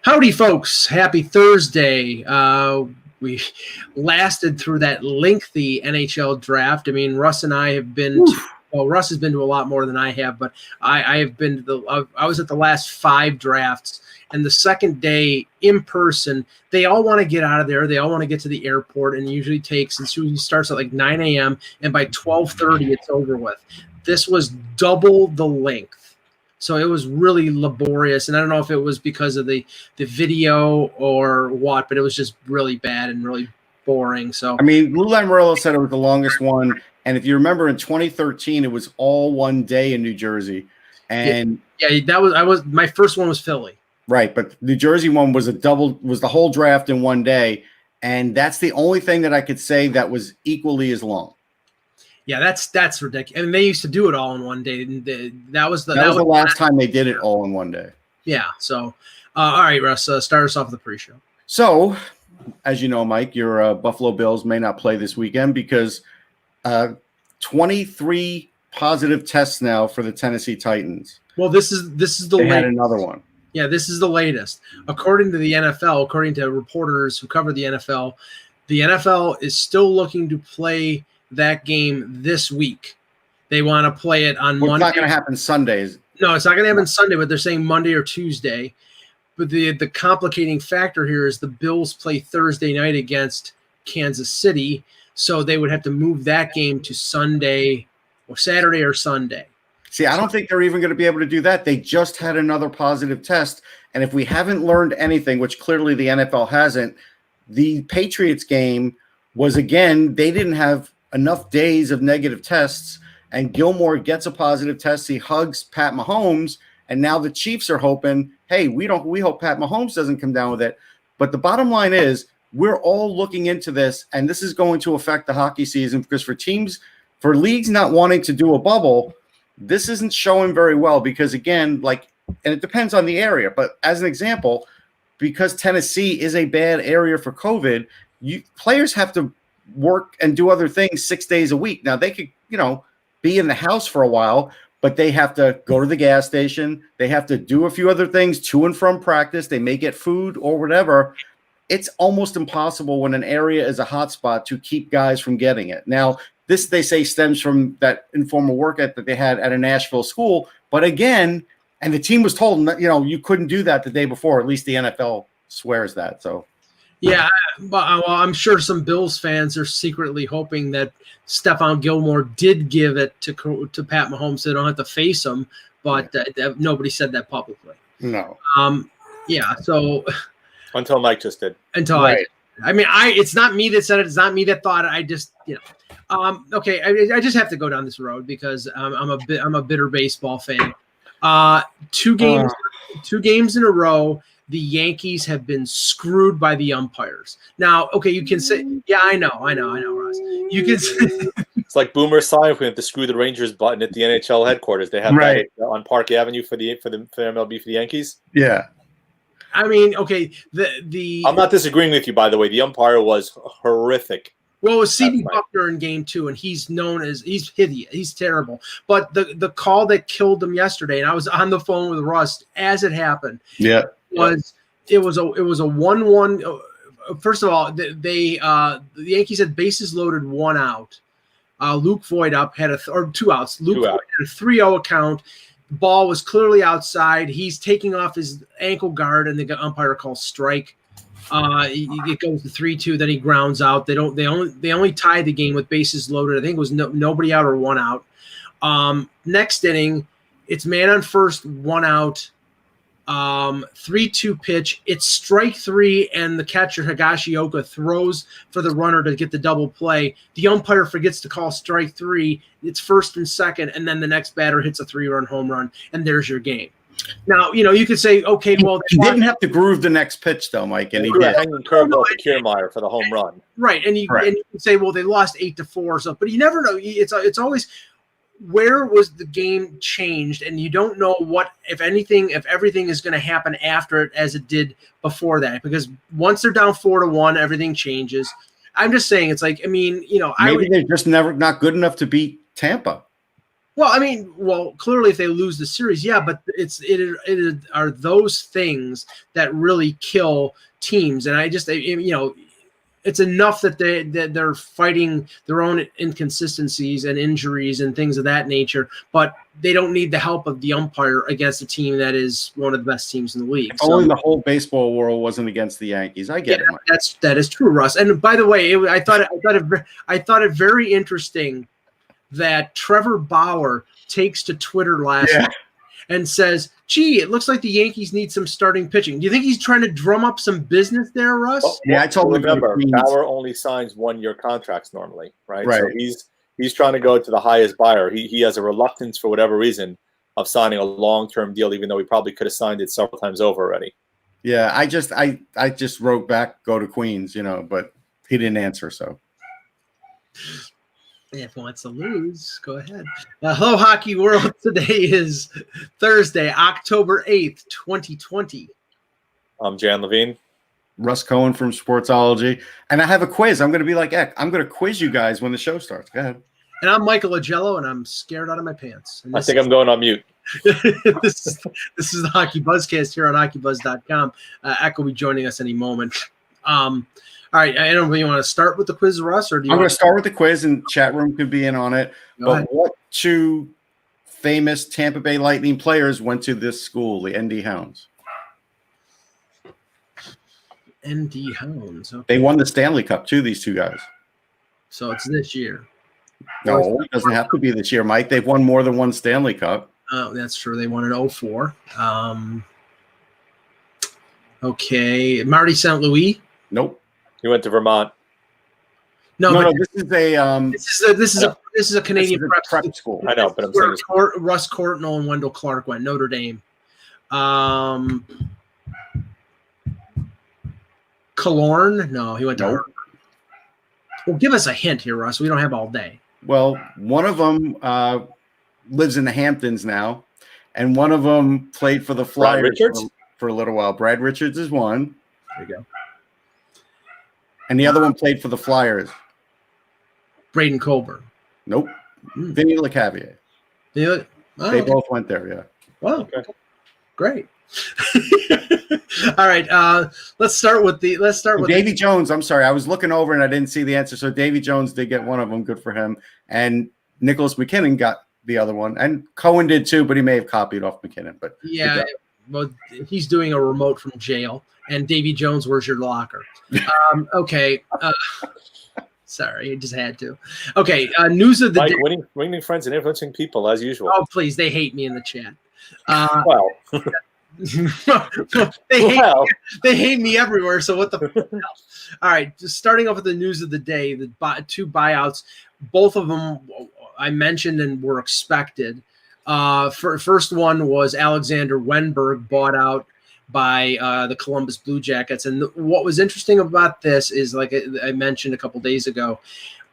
Howdy, folks. Happy Thursday. We lasted through that lengthy NHL draft. I mean, Russ and I have been Russ has been to a lot more than I have, but I have been to I was at the last 5 drafts, and the second day in person, they all want to get out of there. They all want to get to the airport, and it usually takes, and usually starts at like 9 a.m., and by 12:30, it's over with. This was double the length. So it was really laborious, and I don't know if it was because of the video or what, but it was just really bad and really boring. So I mean, Lou Lamoriello said it was the longest one, and if you remember in 2013, it was all one day in New Jersey, and yeah, that was my first one was Philly, right? But New Jersey one was the whole draft in one day, and that's the only thing that I could say that was equally as long. Yeah, that's ridiculous. I mean, they used to do it all in one day. That was the last time they did it all in one day. Yeah. So, all right, Russ, start us off with the pre-show. So, as you know, Mike, your Buffalo Bills may not play this weekend because 23 positive tests now for the Tennessee Titans. Well, this is the they had another one. Yeah, this is the latest. According to the NFL, according to reporters who cover the NFL is still looking to play that game this week. They want to play it on Monday. It's not going to happen Sundays. No, it's not going to happen Sunday, but they're saying Monday or Tuesday. But the complicating factor here is the Bills play Thursday night against Kansas City, so they would have to move that game to Sunday or Saturday or Sunday. See, I don't think they're even going to be able to do that. They just had another positive test, and if we haven't learned anything, which clearly the NFL hasn't, the Patriots game was, again, they didn't have enough days of negative tests, and Gilmore gets a positive test. He hugs Pat Mahomes, and now the Chiefs are hoping, hey, we hope Pat Mahomes doesn't come down with it. But the bottom line is we're all looking into this, and this is going to affect the hockey season because for leagues not wanting to do a bubble, this isn't showing very well because, again, and it depends on the area, but as an example, because Tennessee is a bad area for COVID, players have to work and do other things 6 days a week. Now they could, be in the house for a while, but they have to go to the gas station. They have to do a few other things to and from practice. They may get food or whatever. It's almost impossible when an area is a hotspot to keep guys from getting it. Now, this, they say, stems from that informal workout that they had at a Nashville school. But again, and the team was told, you couldn't do that the day before. At least the NFL swears that. So. Yeah, well, I'm sure some Bills fans are secretly hoping that Stephon Gilmore did give it to Pat Mahomes so they don't have to face him, but nobody said that publicly. No. Yeah, so until Mike just did. It's not me that said it. It's not me that thought it. I just, okay. I just have to go down this road because I'm a bitter baseball fan. 2 games in a row. The Yankees have been screwed by the umpires. Now, okay, you can say, yeah, I know, Ross. You can say it's like Boomer Esiason when to screw the Rangers button at the NHL headquarters. They have that on Park Avenue for MLB for the Yankees. Yeah. I mean, okay, the I'm not disagreeing with you, by the way. The umpire was horrific. Well, it was C.B. Buckner in game 2, and he's hideous. He's terrible. But the call that killed them yesterday, and I was on the phone with Russ as it happened. Yeah. It was a 1-1. First of all, the Yankees had bases loaded, 1 out. Luke Voigt had 2 outs. Luke Voigt had a 3-0 account. The ball was clearly outside. He's taking off his ankle guard, and the umpire calls strike. It goes to 3-2. Then he grounds out. They only tied the game with bases loaded. I think it was nobody out or 1 out. Next inning, it's man on first, 1 out. 3-2 pitch. It's strike 3, and the catcher Higashioka throws for the runner to get the double play. The umpire forgets to call strike 3. It's first and second, and then the next batter hits a 3-run home run, and there's your game. Now, you could say, okay, well, he didn't have to groove the next pitch though, Mike, and he did. Hanging curveball to Kiermaier for the home run. Right, and you can say, well, they lost 8-4 or something, but you never know. It's always, where was the game changed, and you don't know what, if anything, if everything is going to happen after it as it did before that, because once they're down 4-1, everything changes. I'm just saying, it's like, maybe they're just not good enough to beat Tampa. Well, I mean, clearly if they lose the series, yeah, but it are those things that really kill teams, and it's enough that they're fighting their own inconsistencies and injuries and things of that nature, but they don't need the help of the umpire against a team that is one of the best teams in the league. If only the whole baseball world wasn't against the Yankees. I get it, Mike. That is true, Russ. And by the way, I thought it very interesting that Trevor Bauer takes to Twitter last night and says, "Gee, it looks like the Yankees need some starting pitching." Do you think he's trying to drum up some business there, Russ? Well, yeah, I told him. Remember, Bauer only signs 1-year contracts normally, right? Right. So he's trying to go to the highest buyer. He has a reluctance for whatever reason of signing a long-term deal, even though he probably could have signed it several times over already. Yeah, I just wrote back, go to Queens, but he didn't answer. So if he wants to lose, go ahead. Hello, Hockey World. Today is Thursday, October 8th, 2020. I'm Jan Levine. Russ Cohen from Sportsology. And I have a quiz. I'm going to be like, I'm going to quiz you guys when the show starts. Go ahead. And I'm Michael Agello, and I'm scared out of my pants. I think I'm going on mute. this is the HockeyBuzzcast here on HockeyBuzz.com. Echo will be joining us any moment. All right, I don't know if you want to start with the quiz, Russ, or do you I'm going to start with the quiz, and chat room could be in on it. Go ahead. What two famous Tampa Bay Lightning players went to this school, the ND Hounds? ND Hounds. Okay. They won the Stanley Cup too, these two guys. So it's this year. No, it doesn't have to be this year, Mike. They've won more than one Stanley Cup. Oh, that's true. They won in 2004. Okay. Marty St. Louis. Nope. He went to Vermont. No, this is a this is a Canadian prep school. I know, but I'm where saying Russ Courtnall and Wendell Clark went. Notre Dame. Killorn? No, he went to Harvard. Well, give us a hint here, Russ. We don't have all day. Well, one of them lives in the Hamptons now, and one of them played for the Flyers for a little while. Brad Richards is one. There you go. And the other one played for the Flyers. Braden Colburn. Nope. Vinny LeCavier. They both went there, yeah. Wow. Okay. Great. All right. Let's start with Davy Jones. I'm sorry. I was looking over and I didn't see the answer. So Davy Jones did get one of them. Good for him. And Nicholas McKinnon got the other one. And Cohen did too, but he may have copied off McKinnon. But yeah, well, he's doing a remote from jail. And Davy Jones, where's your locker? Okay. Sorry, I just had to. Okay. News of the Mike, day. winning friends and influencing people as usual. Oh, please. They hate me in the chat. Well. They hate me everywhere. So what the hell? All right, just starting off with the news of the day, the two buyouts, both of them I mentioned and were expected. First one was Alexander Wenberg bought out by the Columbus Blue Jackets, and what was interesting about this is, like I mentioned a couple days ago,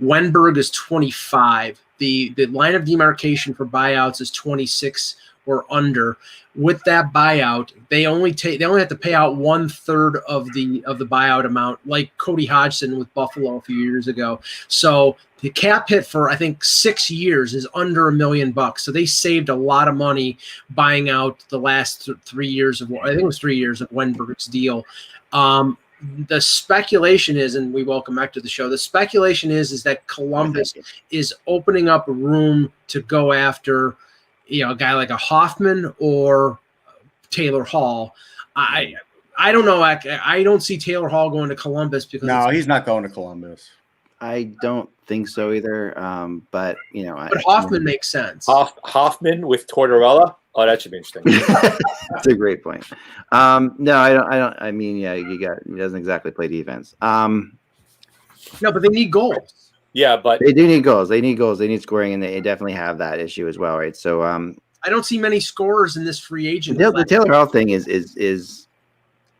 Wenberg is 25. The line of demarcation for buyouts is 26 or under. With that buyout, they only have to pay out 1/3 of the buyout amount, like Cody Hodgson with Buffalo a few years ago. So the cap hit for I think 6 years is under $1 million. So they saved a lot of money buying out the last 3 years of Wenberg's deal. The speculation is, and we welcome back to the show, the speculation is that Columbus is opening up room to go after a guy like a Hoffman or Taylor Hall. I don't know. I don't see Taylor Hall going to Columbus because he's not going to Columbus. I don't think so either. But Hoffman makes sense. Hoffman with Tortorella. Oh, that should be interesting. That's a great point. No, I don't. I mean, yeah, he doesn't exactly play defense. No, but they need goals. Yeah, but they do need goals. They need goals. They need scoring, and they definitely have that issue as well, right? So, I don't see many scorers in this free agent. The Taylor Hall thing is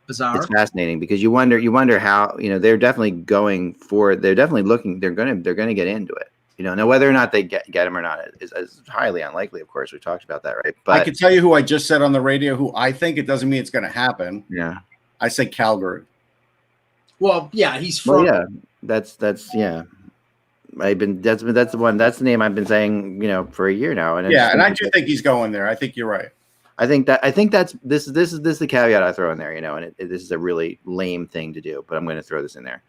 bizarre. It's fascinating because you wonder how they're definitely going for. They're definitely looking. They're gonna get into it. Now whether or not they get him or not is highly unlikely. Of course, we talked about that, right? But I can tell you who I just said on the radio. Who I think, it doesn't mean it's going to happen. Yeah, I said Calgary. Well, yeah, he's from. Well, yeah, that's yeah. That's the name I've been saying, for a year now. And and I do think he's going there. I think you're right. I think that's this is the caveat I throw in there, and this is a really lame thing to do, but I'm going to throw this in there.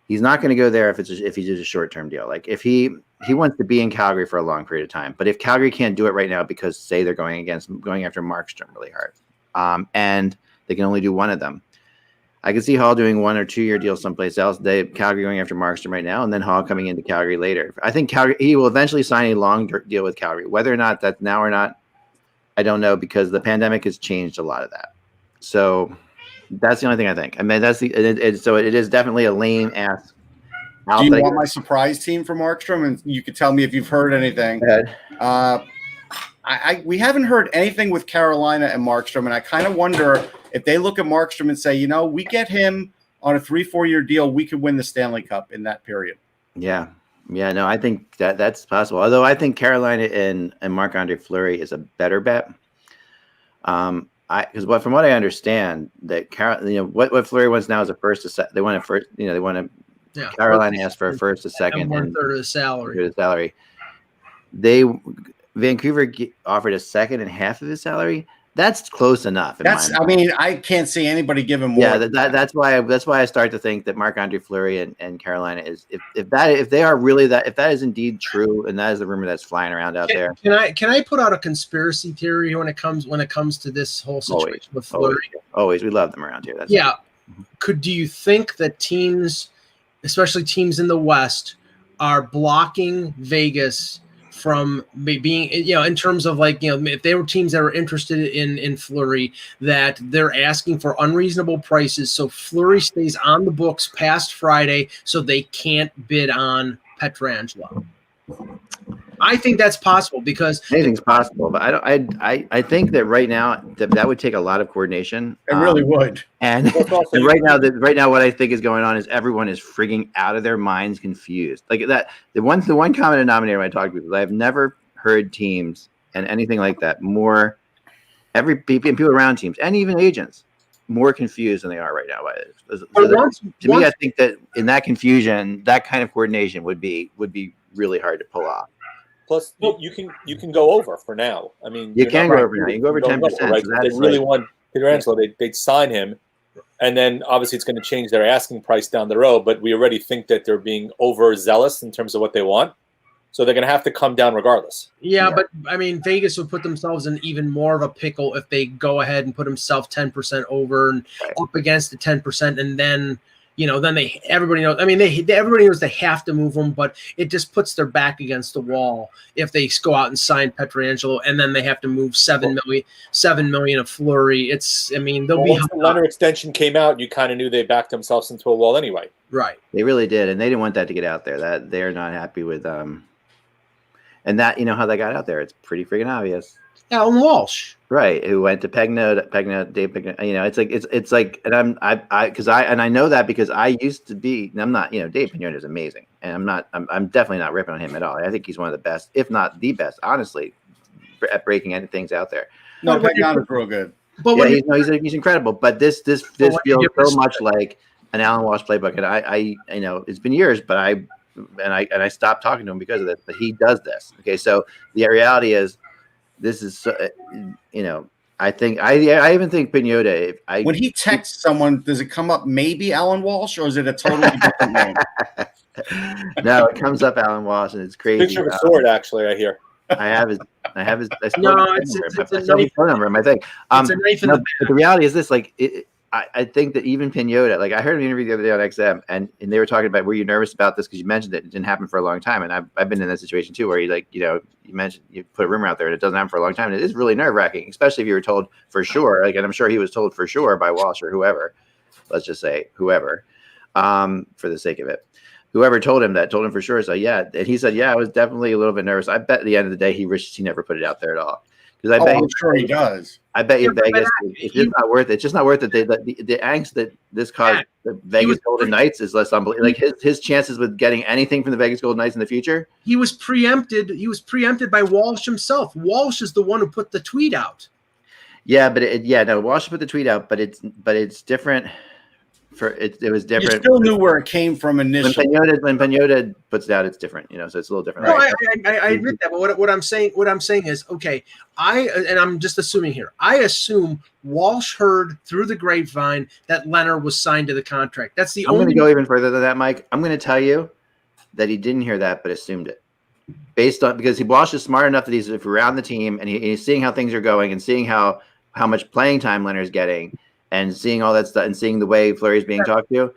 He's not going to go there if he does a short-term deal. Like if he wants to be in Calgary for a long period of time, but if Calgary can't do it right now because say they're going after Markstrom really hard, and they can only do one of them, I can see Hall doing 1 or 2 year deals someplace else. Calgary going after Markstrom right now, and then Hall coming into Calgary later. I think he will eventually sign a long deal with Calgary, whether or not that's now or not. I don't know because the pandemic has changed a lot of that. So that's the only thing I think. I mean, so it is definitely a lame ass. Do you want my surprise team for Markstrom? And you could tell me if you've heard anything. We haven't heard anything with Carolina and Markstrom, and I kind of wonder if they look at Markstrom and say, we get him on a 3-4 year deal, we could win the Stanley Cup in that period. Yeah. Yeah, no, I think that's possible. Although I think Carolina and Marc-Andre Fleury is a better bet. From what I understand, that what Fleury wants now is a first to second. They want a first. They want to. Carolina asked for a first, a second, and 1/3 of the salary. Vancouver offered a second and half of his salary. That's close enough. I can't see anybody giving more. Yeah, that's why I start to think that Marc-Andre Fleury and Carolina is if they are really that, if that is indeed true, and that is the rumor that's flying around out there. Can I put out a conspiracy theory when it comes to this whole situation with Fleury? Always, we love them around here. Do you think that teams, especially teams in the West, are blocking Vegas from being, in terms of if they were teams that were interested in Fleury, that they're asking for unreasonable prices, so Fleury stays on the books past Friday, so they can't bid on Pietrangelo? I think that's possible because anything's possible, but I think that right now that would take a lot of coordination. It really would. And right now, what I think is going on is everyone is freaking out of their minds, confused. Like that, the one common denominator when I talk to people, I've never heard teams and anything like that more. People around teams and even agents more confused than they are right now. To me, I think that in that confusion, that kind of coordination would be really hard to pull off. Plus, you can go over for now. I mean, you can go over now. You can go over 10%. Right? So they really want Pietrangelo. They'd sign him, and then obviously it's going to change their asking price down the road. But we already think that they're being overzealous in terms of what they want, so they're going to have to come down regardless. Yeah, but I mean, Vegas would put themselves in even more of a pickle if they go ahead and put himself 10% over and up against the 10%, and then. Then everybody knows. I mean, everybody knows they have to move them, but it just puts their back against the wall if they go out and sign Pietrangelo, and then they have to move $7 million of Fleury. They'll be. Once the Leonard extension came out, you kind of knew they backed themselves into a wall anyway. Right. They really did, and they didn't want that to get out there. That they're not happy with and that how that got out there. It's pretty freaking obvious. Alan Walsh, right? Who went to Dave Pagnotta. It's like, and I know that because I used to be. I'm not. Dave Pagnotta is amazing, and I'm definitely not ripping on him at all. I think he's one of the best, if not the best, honestly, at breaking things out there. No, Pagnotta's real good. But he's incredible. But this feels so much like an Alan Walsh playbook, and I it's been years, but I stopped talking to him because of this. But he does this. Okay, so the reality is. This is, I think I even think Pagnotta. When he texts someone, does it come up maybe Alan Walsh, or is it a totally different name? No, it comes up Alan Walsh, and it's crazy. Picture of a sword, actually. I hear. I have his. It's a phone number in my thing. It's a knife in but the reality is this: I think that even Pagnotta, I heard an interview the other day on XM, and they were talking about, were you nervous about this because you mentioned that it didn't happen for a long time, and I've been in that situation too, where you mentioned you put a rumor out there and it doesn't happen for a long time, and it is really nerve wracking, especially if you were told for sure. And I'm sure he was told for sure by Walsh or whoever. Let's just say whoever, for the sake of it, whoever told him for sure. So yeah, and he said, yeah, I was definitely a little bit nervous. I bet at the end of the day he wishes he never put it out there at all. Because I'm sure he does. I bet you Vegas, it's just not worth it. It's just not worth it. The angst that this caused the Vegas Golden Knights is less unbelievable. Like his chances with getting anything from the Vegas Golden Knights in the future. He was preempted. He was preempted by Walsh himself. Walsh is the one who put the tweet out. Yeah, but Walsh put the tweet out, but it's different it was You different. still knew where it came from initially. When Pinota puts it out, it's different, so it's a little different. No, Right? I admit that, but what I'm saying is, okay, and I'm just assuming here. I assume Walsh heard through the grapevine that Leonard was signed to the contract. That's the I'm only. going to go even further than that, Mike. I'm going to tell you that he didn't hear that, but assumed it, because Walsh is smart enough that he's around the team and he's seeing how things are going and seeing how much playing time Leonard's getting and seeing all that stuff and seeing the way Fleury's being talked to.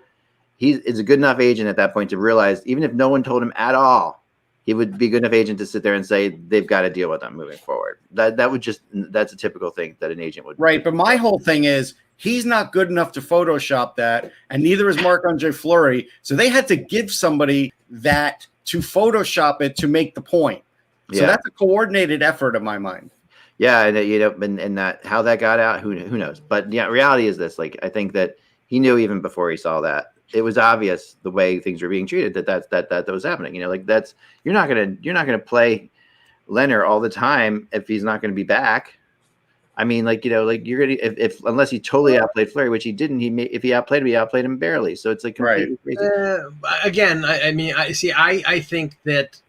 He is a good enough agent at that point to realize, even if no one told him at all, he would be a good enough agent to sit there and say they've got to deal with them moving forward. That's a typical thing that an agent would. Right, but my whole thing is he's not good enough to Photoshop that, and neither is Marc-Andre Fleury. So they had to give somebody that to Photoshop it to make the point. So that's a coordinated effort in my mind. Yeah, and that how that got out, who knows? But yeah, reality is this: like, I think that he knew even before he saw that. It was obvious the way things were being treated that was happening. You're not gonna play Leonard all the time if he's not going to be back. I mean, you're gonna if unless he totally outplayed Fleury, which he didn't. If he outplayed him, he outplayed him barely. So it's like completely crazy. Again, I think that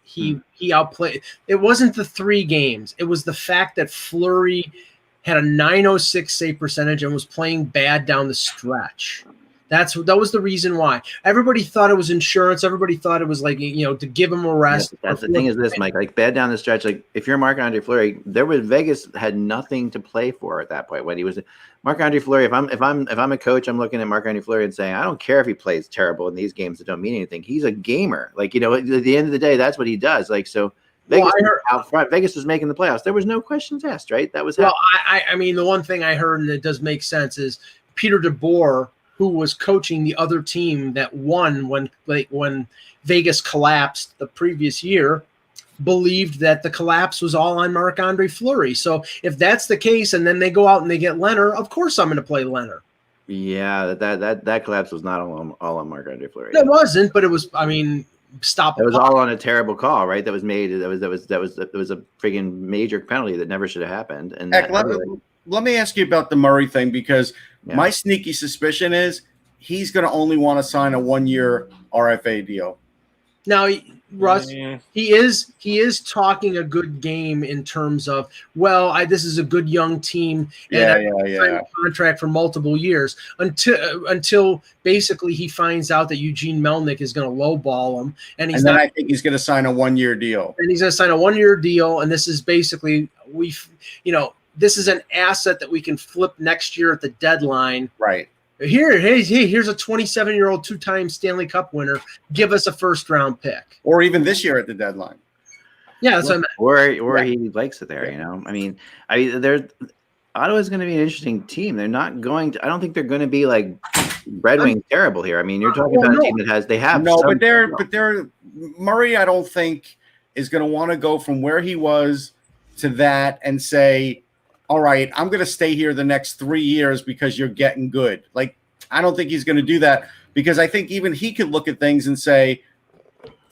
he outplayed. It wasn't the 3 games. It was the fact that Fleury had a .906 save percentage and was playing bad down the stretch. That was the reason why. Everybody thought it was insurance. Everybody thought it was to give him a rest. That's the thing is this, Mike. Like, bad down the stretch. Like, if you're Marc-Andre Fleury, Vegas had nothing to play for at that point when he was Marc-Andre Fleury. If I'm a coach, I'm looking at Marc-Andre Fleury and saying, I don't care if he plays terrible in these games that don't mean anything. He's a gamer. At the end of the day, that's what he does. Like, so Vegas out front. Vegas was making the playoffs. There was no questions asked, right? That was I mean, the one thing I heard, and it does make sense, is Peter DeBoer, who was coaching the other team that won when Vegas collapsed the previous year, believed that the collapse was all on Marc-Andre Fleury. So if that's the case, and then they go out and they get Leonard, of course I'm going to play Leonard. Yeah, that collapse was not all on Marc-Andre Fleury. It wasn't, but it was. I mean, stop. It was all on a terrible call, right? That was made. That was a friggin' major penalty that never should have happened. And let me ask you about the Murray thing, because my sneaky suspicion is he's going to only want to sign a 1-year RFA deal. Now, Russ, he is talking a good game in terms of, this is a good young team, and a contract for multiple years until basically he finds out that Eugene Melnick is going to lowball him, and then I think he's going to sign a 1-year deal. And he's going to sign a 1-year deal, and this is basically this is an asset that we can flip next year at the deadline. Right. Here's a 27-year-old 2-time Stanley Cup winner. Give us a first-round pick. Or even this year at the deadline. Yeah, that's what I meant. Or he likes it there, I mean, Ottawa's going to be an interesting team. They're not going to – I don't think they're going to be like Red Wings terrible here. I mean, you're talking about a team that they have – No, but they're Murray, I don't think, is going to want to go from where he was to that and say – all right, I'm going to stay here the next 3 years because you're getting good. Like, I don't think he's going to do that, because I think even he could look at things and say,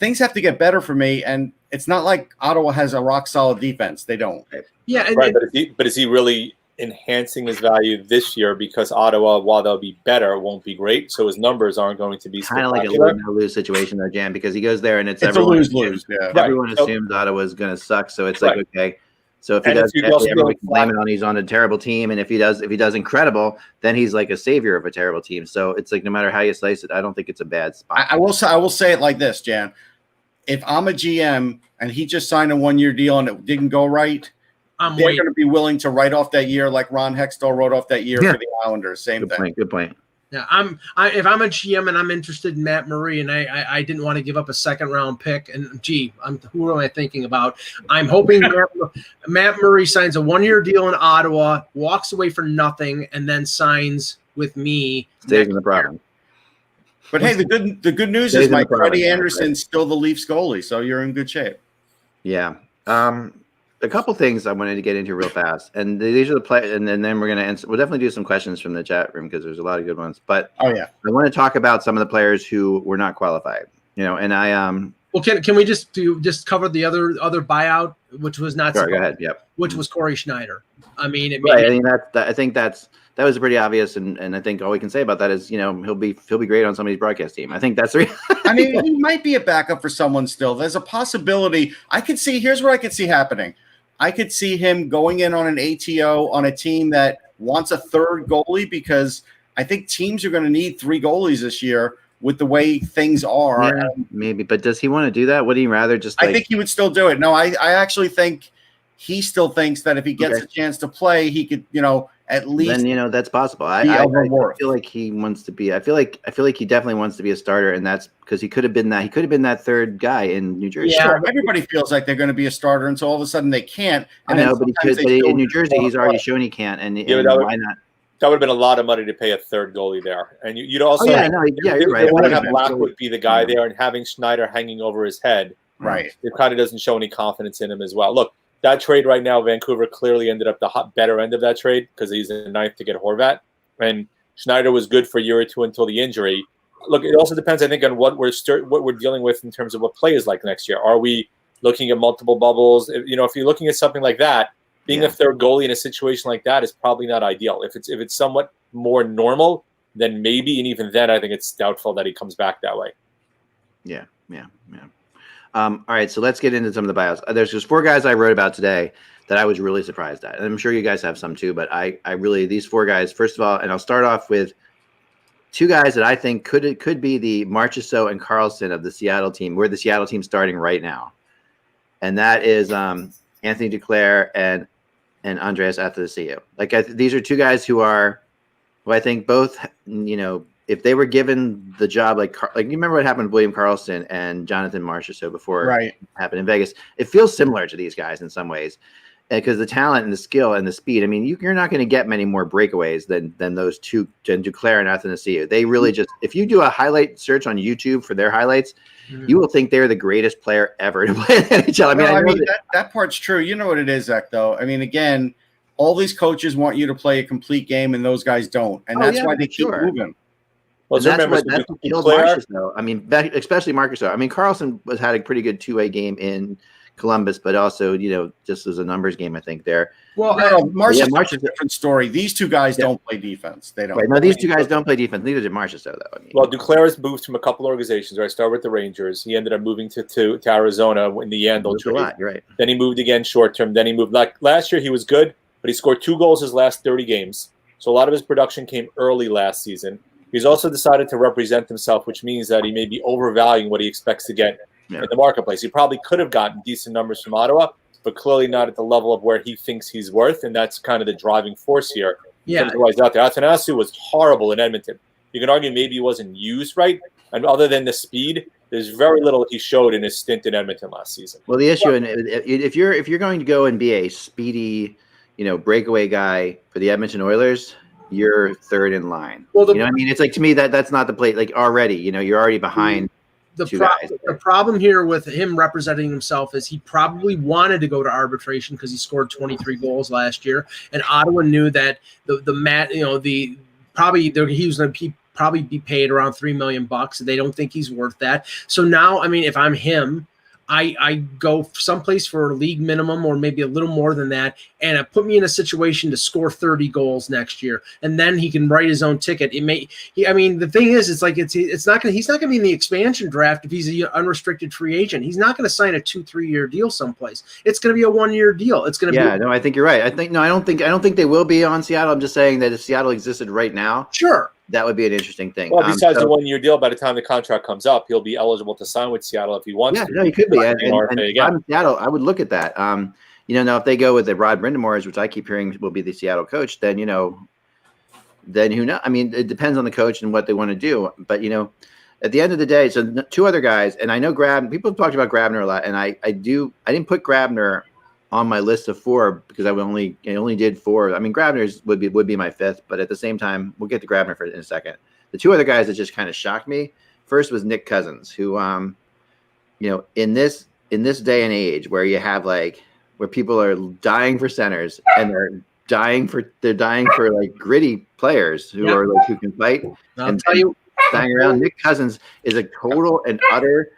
things have to get better for me. And it's not like Ottawa has a rock solid defense. They don't. Yeah. But is he really enhancing his value this year, because Ottawa, while they'll be better, won't be great? So his numbers aren't going to be kind of like a lose situation though, Jan, because he goes there and it's a lose-lose. Yeah. Everyone assumes Ottawa's going to suck. So it's like, okay. So if he does, everybody can blame it on he's on a terrible team, and if he does incredible, then he's like a savior of a terrible team. So it's like no matter how you slice it, I don't think it's a bad spot. I will say it like this, Jan. If I'm a GM and he just signed a 1-year deal and it didn't go right, they're going to be willing to write off that year, like Ron Hextall wrote off that year for the Islanders. Same thing. Good point. Yeah, if I'm a GM and I'm interested in Matt Murray, and I didn't want to give up a 2nd-round pick, and who am I thinking about? I'm hoping Matt Murray signs a 1-year deal in Ottawa, walks away for nothing, and then signs with me. Stays in the province. But hey, the good news is Mike Freddie Anderson's still the Leafs goalie, so you're in good shape. Yeah. A couple things I wanted to get into real fast, and these are the play, and then we're going to answer. We'll definitely do some questions from the chat room because there's a lot of good ones. But I want to talk about some of the players who were not qualified. And Well, can we just cover the other buyout, which was not Sure, go ahead. Yep. Which was Corey Schneider. I mean, right. I mean I think that was pretty obvious, and I think all we can say about that is he'll be great on somebody's broadcast team. I think that's the. I mean, he might be a backup for someone still. There's a possibility. Here's what I could see happening. I could see him going in on an ATO on a team that wants a third goalie, because I think teams are going to need 3 goalies this year with the way things are. Yeah, maybe, but does he want to do that? Would he rather just? I think he would still do it. No, I actually think he still thinks that if he gets a chance to play, he could, at least. Then that's possible. I feel like he wants to be. I feel like he definitely wants to be a starter, and that's because he could have been that. He could have been that third guy in New Jersey. Yeah, everybody feels like they're going to be a starter, and so all of a sudden they can't. And I know, but in New Jersey, he's already shown he can't. And why not? That would have been a lot of money to pay a third goalie there, and you'd also. You're right. They want to have Blackwood be the guy there, and having Schneider hanging over his head. Right. It kind of doesn't show any confidence in him as well. Look. That trade right now, Vancouver clearly ended up the better end of that trade because he's in ninth to get Horvat. And Schneider was good for a year or two until the injury. Look, it also depends, I think, on what we're dealing with in terms of what play is like next year. Are we looking at multiple bubbles? If you're looking at something like that, being a third goalie in a situation like that is probably not ideal. If it's somewhat more normal, then maybe, and even then, I think it's doubtful that he comes back that way. Yeah. All right, so let's get into some of the buyouts. There's just 4 guys I wrote about today that I was really surprised at. And I'm sure you guys have some too, but I really, these 4 guys, first of all, and I'll start off with 2 guys that I think could be the Marchessault and Carlson of the Seattle team. We're the Seattle team starting right now. And that is Anthony Duclair and Andreas Athanasiou. These are 2 guys who I think both, if they were given the job, like you remember what happened with William Karlsson and Jonathan Marchessault before it happened in Vegas. It feels similar to these guys in some ways, because the talent and the skill and the speed. I mean, you're not going to get many more breakaways than those 2, Duclair and Athanasiou. They really just, if you do a highlight search on YouTube for their highlights, you will think they're the greatest player ever to play in the NHL. I mean, that part's true. You know what it is, Zach, though. I mean, again, all these coaches want you to play a complete game, and those guys don't, and that's why they keep moving. Well, that's what killed Marcus, though. I mean, especially Marcus. I mean, Carlson had a pretty good 2-way game in Columbus, but also, just as a numbers game, I think there. Well, Marchessault is a different story. These 2 guys don't play defense. They don't. Right. No, these 2 guys don't play defense. Neither did Marchessault, though. I mean, well, Duclair has moved from a couple organizations. Right, started with the Rangers. He ended up moving to Arizona in the Yandel trade. You're right. Then he moved again short term. Then he moved. Like last year, he was good, but he scored 2 goals his last 30 games. So a lot of his production came early last season. He's also decided to represent himself, which means that he may be overvaluing what he expects to get in the marketplace. He probably could have gotten decent numbers from Ottawa, but clearly not at the level of where he thinks he's worth, and that's kind of the driving force here. Yeah, why he's out there. Athanasiou was horrible in Edmonton. You can argue maybe he wasn't used right, and other than the speed, there's very little he showed in his stint in Edmonton last season. Well, the issue, and if you're going to go and be a speedy, breakaway guy for the Edmonton Oilers, you're third in line. Well, I mean, it's like, to me, that's not the play. Like, already, you're already behind. The problem here with him representing himself is he probably wanted to go to arbitration because he scored 23 goals last year, and Ottawa knew that he was going to probably be paid around $3 million. They don't think he's worth that. So now, I mean, if I'm him, I go someplace for a league minimum or maybe a little more than that, and it put me in a situation to score 30 goals next year, and then he can write his own ticket. The thing is, it's like he's not going to be in the expansion draft if he's an unrestricted free agent. He's not going to sign a 2-3 year deal someplace. It's going to be a 1-year deal. It's going to be. No, I think you're right. I don't think they will be on Seattle. I'm just saying that if Seattle existed right now, sure, that would be an interesting thing. Well, besides the 1-year deal, by the time the contract comes up, he'll be eligible to sign with Seattle if he wants to. Yeah, no, he could be. And if I'm Seattle, I would look at that. Now if they go with the Rod Brindamore, which I keep hearing will be the Seattle coach, then who knows? I mean, it depends on the coach and what they want to do. But at the end of the day, so 2 other guys, and I know people have talked about Grabner a lot, and I didn't put Grabner on my list of 4 because I only did 4. I mean, Grabner's would be my 5th, but at the same time, we'll get to Grabner in a second. The 2 other guys that just kind of shocked me. First was Nick Cousins, who, in this day and age where you have where people are dying for centers and they're dying for like gritty players who are who can fight. I'll tell you, dying around. Nick Cousins is a total and utter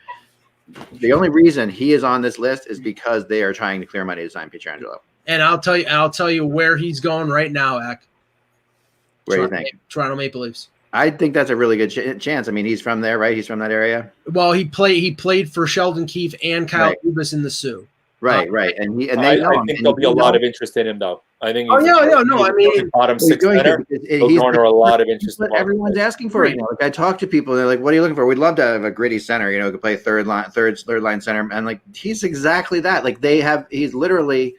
The only reason he is on this list is because they are trying to clear money to sign Pietrangelo. And I'll tell you where he's going right now, Eck. Where do you think? Toronto Maple Leafs. I think that's a really good chance. I mean, he's from there, right? He's from that area. Well, he played for Sheldon Keefe and Kyle Dubas in the Sioux. Right. They I know him. think there'll be a lot of interest in him, though. I think. No. I mean, bottom six center. He's garner a lot of interest. Everyone's asking for it. Like I talk to people, and they're like, "What are you looking for?" We'd love to have a gritty center, who could play third line center, and like he's exactly that. Like he's literally,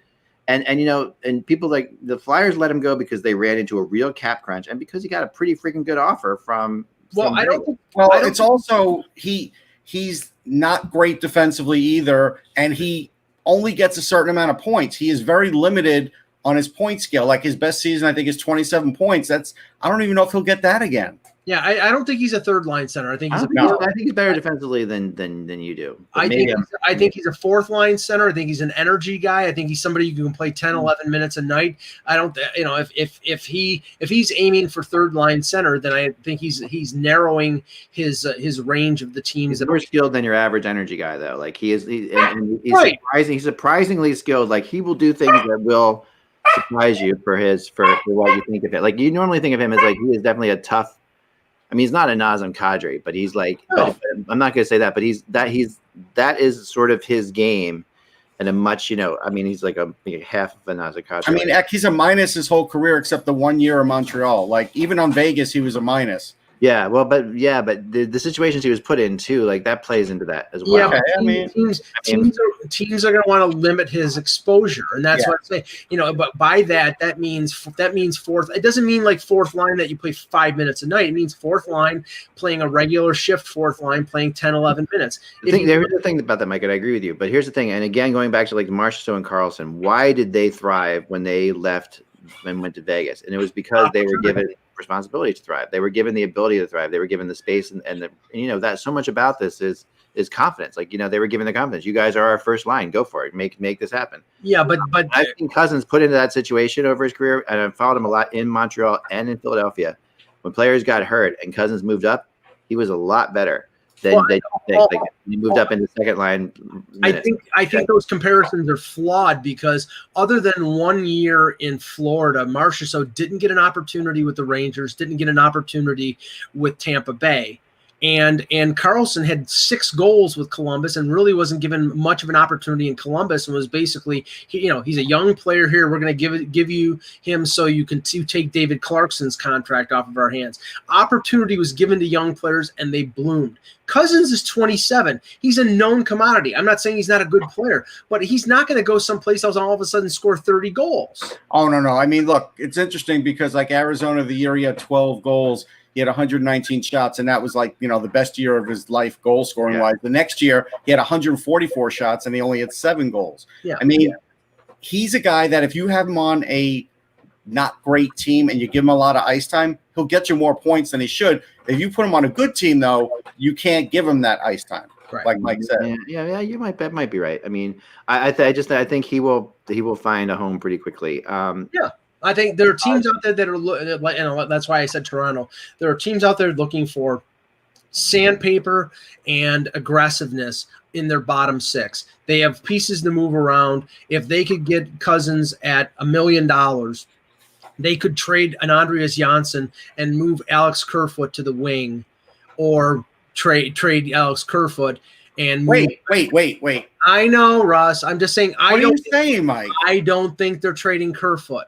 and people like the Flyers let him go because they ran into a real cap crunch, and because he got a pretty freaking good offer from. It's also he's not great defensively either, and he only gets a certain amount of points. He is very limited on his point scale. Like his best season, I think, is 27 points. I don't even know if he'll get that again. Yeah, I don't think he's a third line center. I think he's better defensively than you do. I think he's a fourth line center. I think he's an energy guy. I think he's somebody who can play 10, 11 minutes a night. I don't, if he's aiming for third line center, then I think he's narrowing his range of the teams. He's more skilled than your average energy guy, though. Like he's right. He's surprisingly skilled. Like he will do things that will surprise you for what you think of it. Like you normally think of him as like he is definitely a tough. I mean, he's not a Nazem Kadri, but he's like. No. But I'm not going to say that, but that is sort of his game, and a much. I mean, he's like a half of a Nazem Kadri. I mean, he's a minus his whole career except the 1 year in Montreal. Like even on Vegas, he was a minus. Yeah, well, but the situations he was put in too, like that plays into that as well. Yeah, teams are going to want to limit his exposure, and that's what I'm saying. But by that means fourth. It doesn't mean like fourth line that you play 5 minutes a night. It means fourth line playing a regular shift, fourth line playing 10, 11 minutes. There's the thing about that, Mike, and I agree with you. But here's the thing, and again, going back to like Marchessault and Karlsson, why did they thrive when they left and went to Vegas? And it was because they were given responsibility to thrive. They were given the ability to thrive. They were given the space and that so much about this is confidence. Like, they were given the confidence. You guys are our first line. Go for it. Make this happen. Yeah, but I've seen Cousins put into that situation over his career, and I've followed him a lot in Montreal and in Philadelphia. When players got hurt and Cousins moved up, he was a lot better than they think. Like, he moved up into second line. Minutes. I think those comparisons are flawed because other than 1 year in Florida, Marchessault didn't get an opportunity with the Rangers, didn't get an opportunity with Tampa Bay. And Karlsson had 6 goals with Columbus and really wasn't given much of an opportunity in Columbus and was basically, he's a young player here. We're going to give you him so you take David Clarkson's contract off of our hands. Opportunity was given to young players and they bloomed. Cousins is 27. He's a known commodity. I'm not saying he's not a good player, but he's not going to go someplace else and all of a sudden score 30 goals. Oh, no. I mean, look, it's interesting because like Arizona, the year he had 12 goals, he had 119 shots, and that was like, the best year of his life goal scoring wise. The next year, he had 144 shots, and he only had 7 goals. Yeah. I mean, he's a guy that if you have him on a not great team and you give him a lot of ice time, he'll get you more points than he should. If you put him on a good team, though, you can't give him that ice time, like Mike said. Yeah, that might be right. I mean, I think he will find a home pretty quickly. I think there are teams out there that are, and that's why I said Toronto. There are teams out there looking for sandpaper and aggressiveness in their bottom 6. They have pieces to move around. If they could get Cousins at $1 million, they could trade an Andreas Janssen and move Alex Kerfoot to the wing, or trade Alex Kerfoot and wait. I know, Russ. I'm just saying. What are you saying, Mike? I don't think they're trading Kerfoot.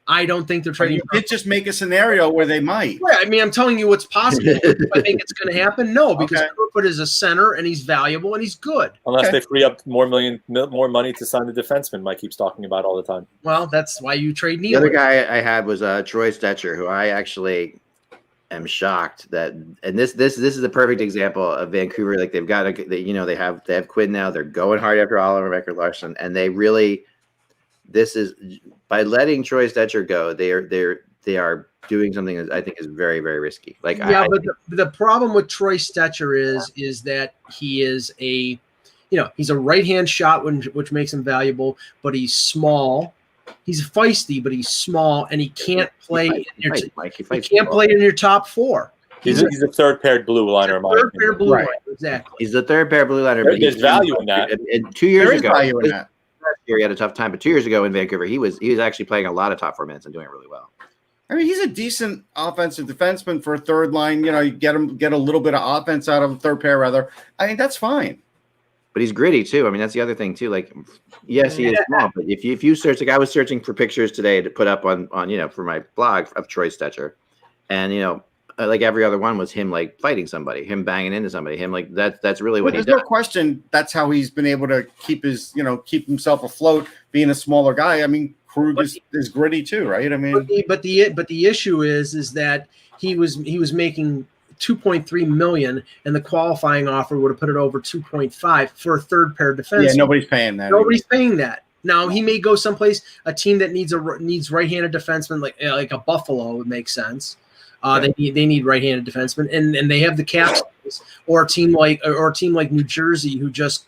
I don't think they're trading. You did just make a scenario where they might. Yeah, I mean, I'm telling you what's possible. I think it's going to happen. No, because Kerfoot is a center and he's valuable and he's good. Unless they free up more money to sign the defenseman Mike keeps talking about all the time. Well, that's why you trade Neal. The other guy I had was Troy Stetcher, who I actually am shocked that, and this is a perfect example of Vancouver. Like they've got they have Quinn now. They're going hard after Oliver Ekman-Larsson, and they really. This is by letting Troy Stetcher go. They are doing something that I think is very, very risky. Like but the problem with Troy Stetcher is that he is he's a right-hand shot, which makes him valuable, but he's small. He's feisty, but he's small, and he can't play in your top 4. He's a third paired blue liner. Third pair blue liner, exactly. He's the third pair blue liner. There's value in that. And 2 years ago, value in that. Last year he had a tough time, but 2 years ago in Vancouver, he was actually playing a lot of top 4 minutes and doing it really well. I mean, he's a decent offensive defenseman for a third line. You know, you get a little bit of offense out of a third pair, rather. I mean, that's fine. But he's gritty too. I mean, that's the other thing too. Like, yes, he is small, but if you search, like I was searching for pictures today to put up on for my blog of Troy Stetcher, and like every other one was him like fighting somebody, him banging into somebody, him like that's really what he does. There's no question that's how he's been able to keep himself afloat, being a smaller guy. I mean, Krug is gritty too, right? I mean, but the issue is that he was making $2.3 million, and the qualifying offer would have put it over 2.5 for a third pair defense. Yeah, nobody's paying that. Nobody's paying that. Now he may go someplace, a team that needs right-handed defenseman, like a Buffalo would make sense. They need right-handed defensemen, and they have the cap space, or a team like New Jersey who just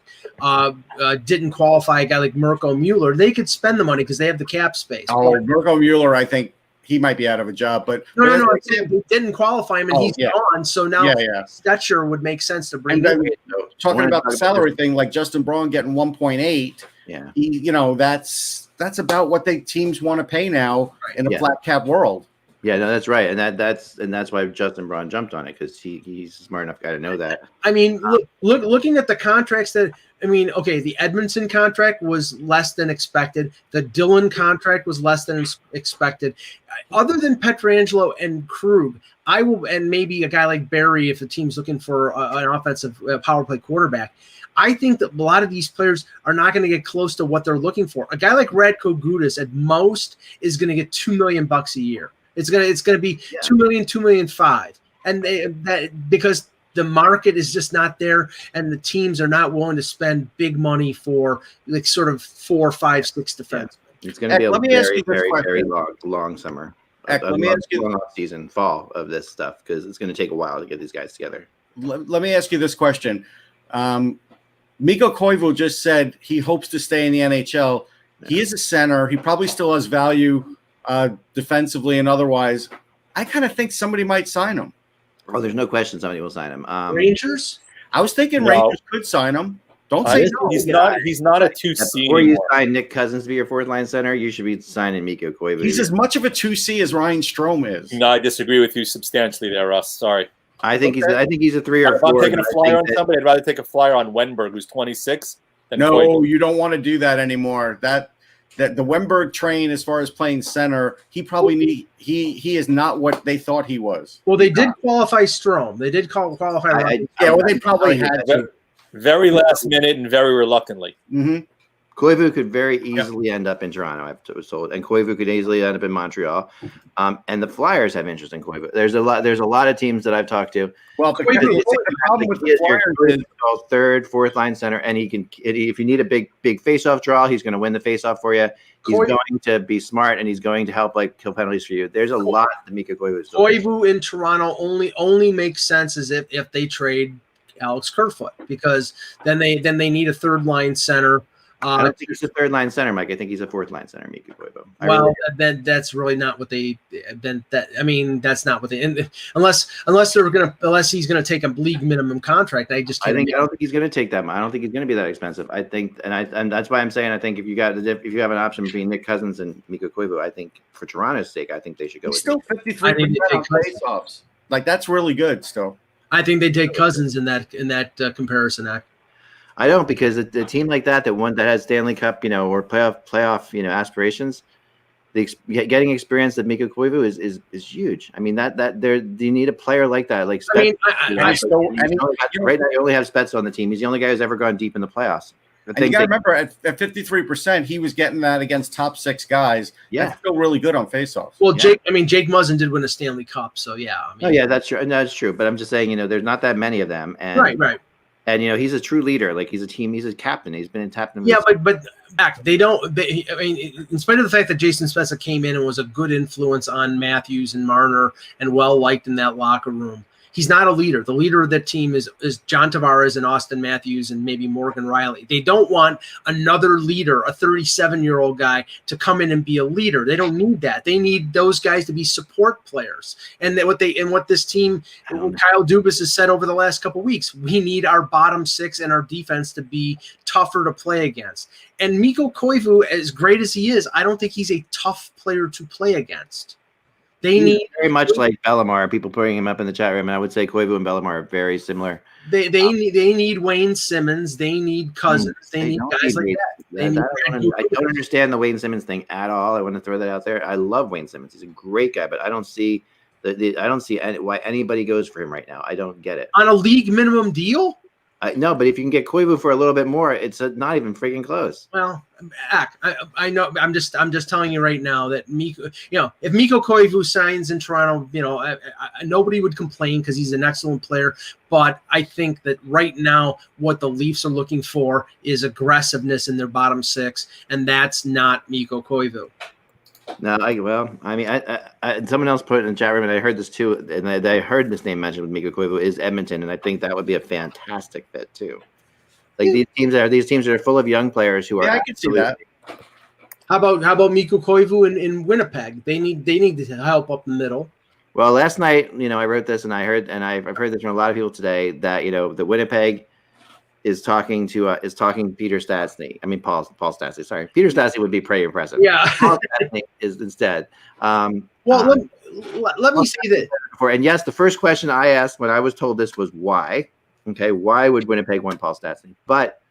didn't qualify a guy like Mirko Mueller. They could spend the money because they have the cap space. Oh, Mirko Mueller, I think he might be out of a job, but no, they didn't qualify him, and he's gone. So now Stetcher would make sense to bring. Talking about the salary thing, like Justin Braun getting 1.8. Yeah, that's about what teams want to pay now in a flat cap world. Yeah, no, that's right, and that's why Justin Braun jumped on it, because he's a smart enough guy to know that. I mean, looking at the contracts the Edmondson contract was less than expected. The Dillon contract was less than expected. Other than Pietrangelo and Krug, and maybe a guy like Barry if the team's looking for an offensive power play quarterback. I think that a lot of these players are not going to get close to what they're looking for. A guy like Radko Gudas at most is going to get $2 million a year. It's gonna be $2 million, $2.5 million, and because the market is just not there, and the teams are not willing to spend big money for like sort of 4, 5, 6 defense. It's going to be a very long summer. Let me ask you, long season, fall of this stuff, because it's going to take a while to get these guys together. Let me ask you this question. Mikko Koivu just said he hopes to stay in the NHL. He is a center. He probably still has value defensively and otherwise. I kind of think somebody might sign him. Oh, there's no question somebody will sign him. Rangers? I was thinking Rangers could sign him. Don't say no. He's not a 2C. Before you sign Nick Cousins to be your fourth line center, you should be signing Mikko Koivu. He's as much of a 2C as Ryan Strome is. No, I disagree with you substantially there, Russ. Sorry. I think he's a 3 or 4. If I'm taking a flyer on somebody, I'd rather take a flyer on Wenberg, who's 26. No, Koivu. You don't want to do that anymore. That the Wenberg train, as far as playing center, he is not what they thought he was. Well, they did qualify Strome. They did qualify. They probably had to. Very last minute and very reluctantly. Mm-hmm. Koivu could very easily end up in Toronto, I was told, and Koivu could easily end up in Montreal. And the Flyers have interest in Koivu. There's a lot of teams that I've talked to. Well, the problem with the Flyers is third, fourth line center, and if you need a big face-off draw, he's going to win the face-off for you. He's going to be smart, and he's going to help kill penalties for you. There's a lot that Mikko Koivu is. Koivu in Toronto only makes sense as if they trade Alex Kerfoot, because then they need a third line center. I don't think he's a third line center, Mike. I think he's a fourth line center, Mikko Koivu. Well, that's really not what they. That's not what they. Unless he's gonna take a league minimum contract. I don't think he's gonna take that. I don't think he's gonna be that expensive. I think, and that's why I'm saying I think if you have an option between Nick Cousins and Mikko Koivu, I think for Toronto's sake, I think they should go. He's still 53% on faceoffs. Like that's really good. Still, I think they take Cousins in that comparison act. I don't, because a team like that has Stanley Cup, or playoff, aspirations, getting experience that Mikko Koivu is huge. I mean you need a player like that. Like Spets, right now you only have Spets on the team. He's the only guy who's ever gone deep in the playoffs. And you got to remember, at 53%, he was getting that against top 6 guys. Yeah, that's still really good on faceoffs. Well, Jake Muzzin did win a Stanley Cup, so yeah. That's true. That's true. But I'm just saying, there's not that many of them. And, right. And he's a true leader. Like he's a captain. He's been in captain. Yeah, but back in spite of the fact that Jason Spezza came in and was a good influence on Matthews and Marner and well liked in that locker room, He's not a leader. The leader of that team is John Tavares and Austin Matthews and maybe Morgan Riley. They don't want another leader, a 37-year-old guy, to come in and be a leader. They don't need that. They need those guys to be support players. And what this team, Kyle Dubas has said over the last couple of weeks, we need our bottom six and our defense to be tougher to play against. And Mikko Koivu, as great as he is, I don't think he's a tough player to play against. They need very much like Bellemare. People putting him up in the chat room, and I would say Koivu and Bellemare are very similar. They need Wayne Simmons. They need Cousins. They need guys like that. I don't understand the Wayne Simmons thing at all. I want to throw that out there. I love Wayne Simmons. He's a great guy, but I don't see why anybody goes for him right now. I don't get it. On a league minimum deal? No, but if you can get Koivu for a little bit more, it's not even freaking close. Well, I know. I'm just telling you right now that Mikko, if Mikko Koivu signs in Toronto, nobody would complain because he's an excellent player. But I think that right now, what the Leafs are looking for is aggressiveness in their bottom six, and that's not Mikko Koivu. No, someone else put it in the chat room, and I heard this too, and I heard this name mentioned with Mikko Koivu is Edmonton, and I think that would be a fantastic fit too. Like these teams are full of young players who are. Yeah, I can see that. How about Mikko Koivu in Winnipeg? They need to help up the middle. Well, last night, I wrote this, and I've heard this from a lot of people today that the Winnipeg is talking Peter Stastny. I mean, Paul Stastny. Sorry, Peter Stastny would be pretty impressive. Yeah, Paul Stastny is instead. Let me say that. And yes, the first question I asked when I was told this was why. Okay, why would Winnipeg want Paul Stastny? But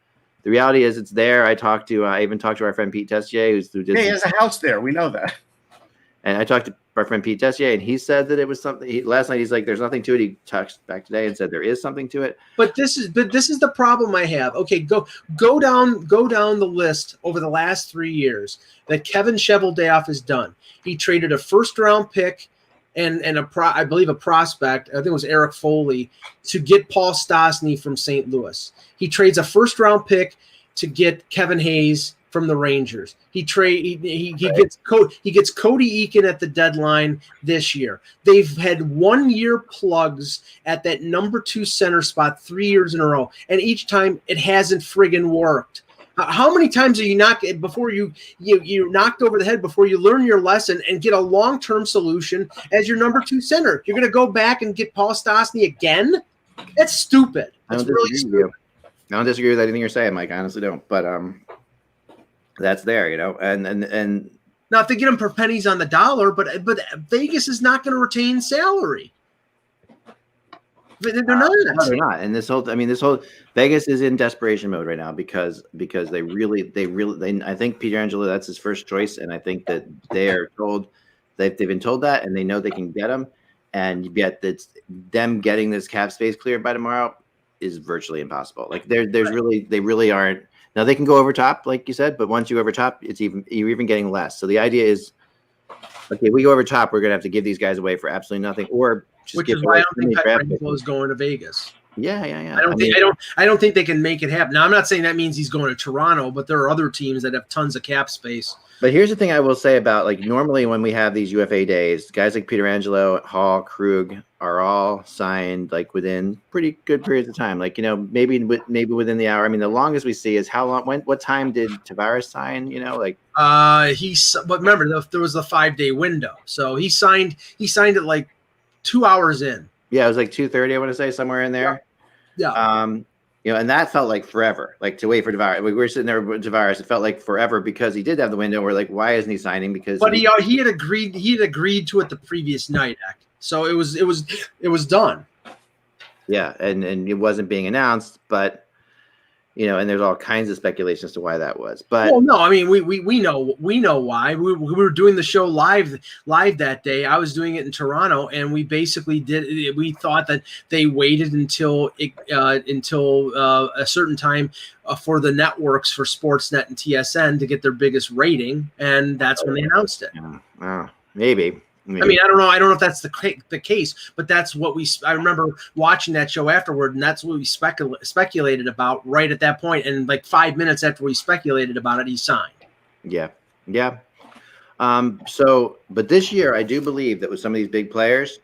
the reality is, it's there. I even talked to our friend Pete Tessier, he has a house there. We know that. And I talked to our friend Pete Tessier, and he said that it was something. Last night, he's like, "There's nothing to it." He touched back today and said there is something to it. But this is the problem I have. Okay, go down the list over the last 3 years that Kevin Cheveldayoff has done. He traded a first-round pick and I believe a prospect. I think it was Eric Foley to get Paul Stastny from St. Louis. He trades a first-round pick to get Kevin Hayes from the Rangers. He gets Cody Eakin at the deadline this year. They've had 1 year plugs at that number 2 center spot 3 years in a row, and each time it hasn't friggin' worked. How many times are you knocked before you're knocked over the head before you learn your lesson and get a long-term solution as your number 2 center? You're going to go back and get Paul Stastny again? That's stupid. That's really stupid. I don't disagree with anything you're saying, Mike. I honestly don't. But that's there, and now if they get him for pennies on the dollar, but Vegas is not going to retain salary. They're not. No, they're not. And this whole Vegas is in desperation mode right now because they really I think Pietrangelo, that's his first choice, and I think that they are told they've been told that, and they know they can get him, and yet that's them getting this cap space cleared by tomorrow is virtually impossible. Like they really aren't. Now they can go over top, like you said, but once you over top, you're even getting less. So the idea is, okay, we go over top, we're gonna have to give these guys away for absolutely nothing, or just which is why I don't think Pietrangelo is going to Vegas. Yeah. I don't think they can make it happen. Now I'm not saying that means he's going to Toronto, but there are other teams that have tons of cap space. But here's the thing I will say about normally when we have these UFA days, guys like Pietrangelo, Hall, Krug are all signed within pretty good periods of time. Maybe within the hour. I mean, the longest we see is how long. What time did Tavares sign? But remember there was a 5-day window, so he signed it 2 hours in. Yeah, it was 2:30. I want to say somewhere in there. Yeah. And that felt like forever, to wait for Tavares. We were sitting there with Tavares. It felt like forever because he did have the window. We're like, why isn't he signing? But he had agreed. He had agreed to it the previous night, so it was done. Yeah, and it wasn't being announced, but and there's all kinds of speculation as to why that was. But no, I mean we know why. We were doing the show live that day. I was doing it in Toronto, and we basically we thought that they waited until a certain time for the networks, for Sportsnet and TSN, to get their biggest rating, and that's when they announced it. Maybe. I mean, I don't know if that's the case, but that's what I remember watching that show afterward, and that's what we speculated about right at that point. And 5 minutes after we speculated about it, he signed. Yeah. But this year, I do believe that with some of these big players,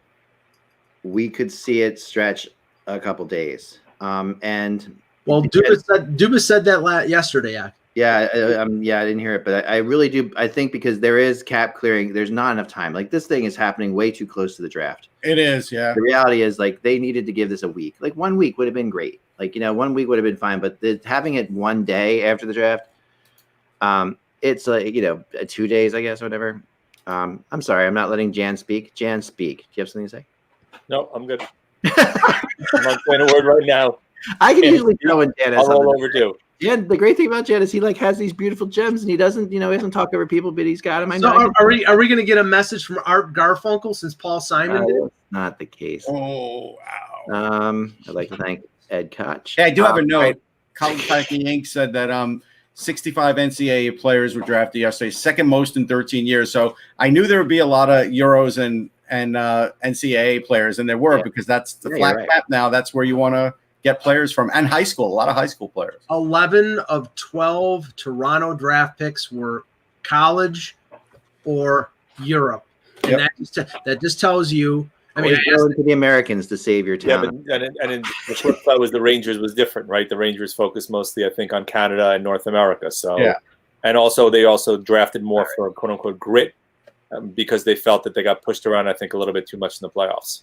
we could see it stretch a couple days. And Dubas said that yesterday. Yeah, I didn't hear it, but I really do. I think because there is cap clearing, there's not enough time. Like this thing is happening way too close to the draft. It is, yeah. The reality is, like, they needed to give this a week. Like 1 week would have been great. Like 1 week would have been fine. But having it one day after the draft, it's like 2 days, I guess, or whatever. I'm sorry, I'm not letting Jan speak. Jan, speak. Do you have something to say? No, I'm good. I'm not saying a word right now. I can usually tell when Jan has I'll roll something. overdue. Jan, the great thing about Jan is he has these beautiful gems, and he doesn't, he doesn't talk over people, but he's got them. So are we going to get a message from Art Garfunkel since Paul Simon did? Not the case. Oh, wow. I'd like to thank Ed Koch. Yeah, I do have a note. College Packing Inc. said that 65 NCAA players were drafted yesterday, second most in 13 years. So I knew there would be a lot of Euros and NCAA players, and there were because that's the flat cap now. That's where you want to get players from, and high school, a lot of high school players. 11 of 12 Toronto draft picks were college or Europe. And that just tells you. I mean, go to the Americans to save your town. Yeah, and the flip side was the Rangers was different, right? The Rangers focused mostly, I think, on Canada and North America. So, and also they also drafted more for quote unquote grit because they felt that they got pushed around, I think, a little bit too much in the playoffs.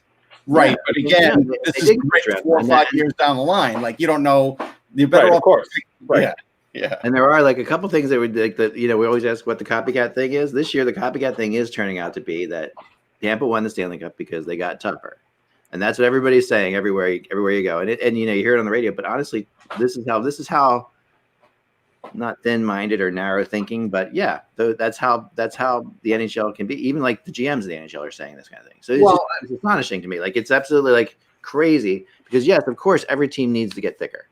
Right, but again, this is great 4 or 5 years down the line. Like you don't know, you better of course. Right. Yeah. And there are like a couple things that would like that. We always ask what the copycat thing is. This year, the copycat thing is turning out to be that Tampa won the Stanley Cup because they got tougher, and that's what everybody's saying everywhere you go. And you hear it on the radio. But honestly, this is how not thin-minded or narrow thinking, but that's how the NHL can be. Even like the GMs of the NHL are saying this kind of thing. So it's astonishing to me. Like it's absolutely like crazy because yes, of course, every team needs to get thicker,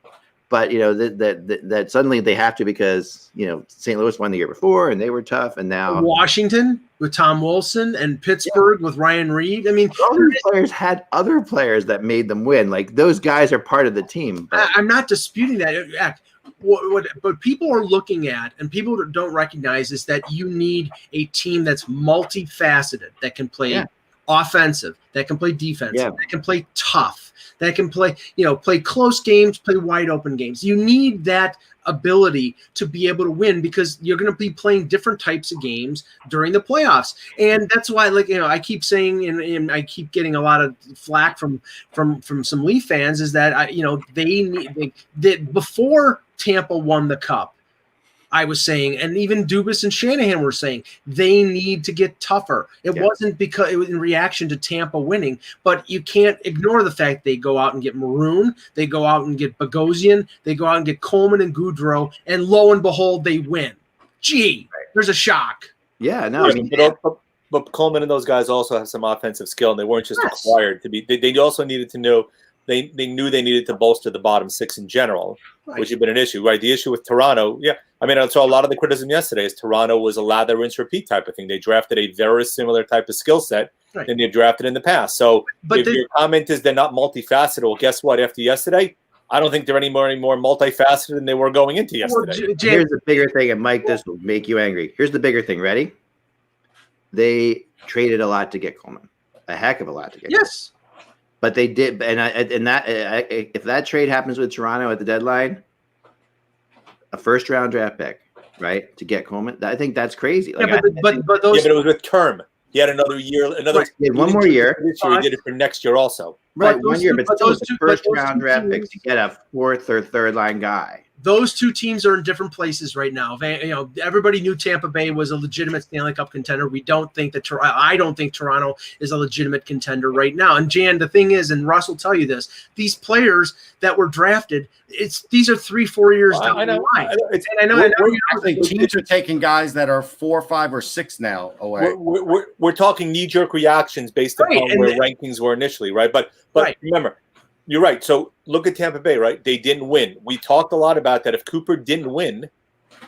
but that suddenly they have to because St. Louis won the year before and they were tough, and now Washington with Tom Wilson and Pittsburgh with Ryan Reed. I mean, all these players had other players that made them win. Like those guys are part of the team. But I'm not disputing that. But people are looking at, and people don't recognize, is that you need a team that's multifaceted, that can play offensive, that can play defensive, that can play tough, that can play, play close games, play wide open games. You need that ability to be able to win because you're going to be playing different types of games during the playoffs. And that's why, I keep saying, and I keep getting a lot of flack from some Leaf fans, is that they before Tampa won the Cup, I was saying, and even Dubas and Shanahan were saying, they need to get tougher. It wasn't because it was in reaction to Tampa winning, but you can't ignore the fact they go out and get Maroon, they go out and get Bogosian, they go out and get Coleman and Goudreau, and lo and behold, they win. Gee, there's a shock. Yeah, no, but Coleman and those guys also have some offensive skill, and they weren't just required to be. They also needed to know. They knew they needed to bolster the bottom six in general, which had been an issue, right? The issue with Toronto, I saw a lot of the criticism yesterday is Toronto was a lather, rinse, repeat type of thing. They drafted a very similar type of skill set than they've drafted in the past. So if your comment is they're not multifaceted, well, guess what? After yesterday, I don't think they're any more multifaceted than they were going into yesterday. Here's the bigger thing, and Mike, this will make you angry. Here's the bigger thing. Ready? They traded a lot to get Coleman, a heck of a lot to get. Yes. Coleman. But they did, if that trade happens with Toronto at the deadline, a first-round draft pick, right, to get Coleman, I think that's crazy. But it was with term. He had another year, he had one more year. This year, he did it for next year also. Right, 1 year, but still, it's a first-round draft pick to get a fourth or third-line guy. Those two teams are in different places right now. Everybody knew Tampa Bay was a legitimate Stanley Cup contender. I don't think Toronto is a legitimate contender right now. And Jan, the thing is, and Russ will tell you this: these players that were drafted, these are 3-4 years down the line. I know. Teams are taking guys that are 4, 5, or 6 now away. We're talking knee-jerk reactions based upon where rankings were initially, right? But remember. You're right. So look at Tampa Bay, right? They didn't win. We talked a lot about that. If Cooper didn't win,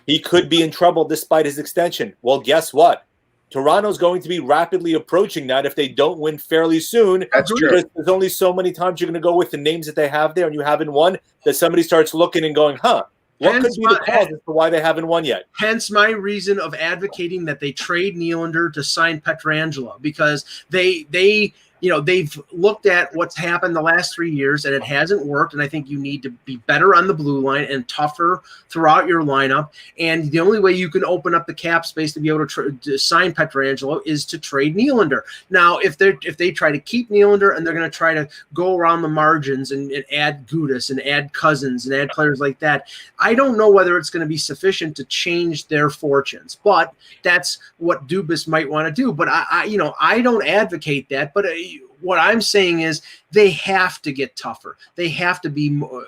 he could be in trouble despite his extension. Well, guess what? Toronto's going to be rapidly approaching that if they don't win fairly soon. That's true. There's only so many times you're going to go with the names that they have there, and you haven't won, that somebody starts looking and going, what could be the cause as to why they haven't won yet? Hence my reason of advocating that they trade Nylander to sign Pietrangelo, because they they've looked at what's happened the last 3 years, and it hasn't worked. And I think you need to be better on the blue line and tougher throughout your lineup. And the only way you can open up the cap space to be able to sign Pietrangelo is to trade Nylander. Now, if they try to keep Nylander and they're going to try to go around the margins and add Gudas and add Cousins and add players like that, I don't know whether it's going to be sufficient to change their fortunes. But that's what Dubas might want to do. But I don't advocate that. But what I'm saying is they have to get tougher. They have to be more.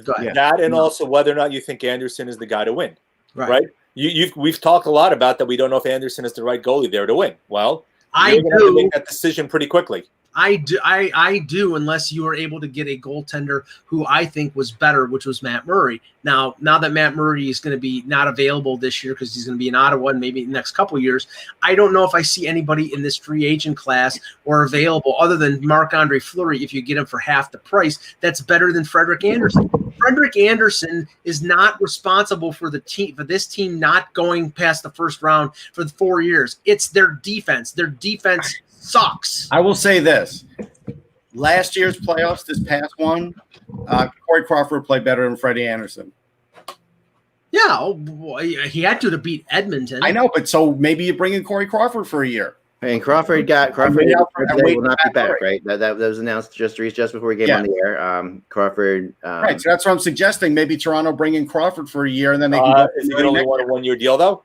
Go ahead. That, and also whether or not you think Anderson is the guy to win. Right? We've talked a lot about that. We don't know if Anderson is the right goalie there to win. Well, I you're going to have to make that decision pretty quickly. I do, unless you are able to get a goaltender who I think was better, which was Matt Murray. Now that Matt Murray is going to be not available this year because he's going to be in Ottawa and maybe in the next couple of years, I don't know if I see anybody in this free agent class or available other than Marc-Andre Fleury, if you get him for half the price, that's better than Frederik Andersen. Frederik Andersen is not responsible for this team not going past the first round for the 4 years. It's their defense. Their defense sucks. I will say this. Last year's playoffs, this past one, Corey Crawford played better than Freddie Anderson. Yeah, he had to beat Edmonton. I know, but so maybe you bring in Corey Crawford for a year. And Crawford will not be back, right? That was announced just before we came on the air. Crawford. Right, so that's what I'm suggesting. Maybe Toronto bring in Crawford for a year, and then they can go. Is he going to only want a 1 year deal though?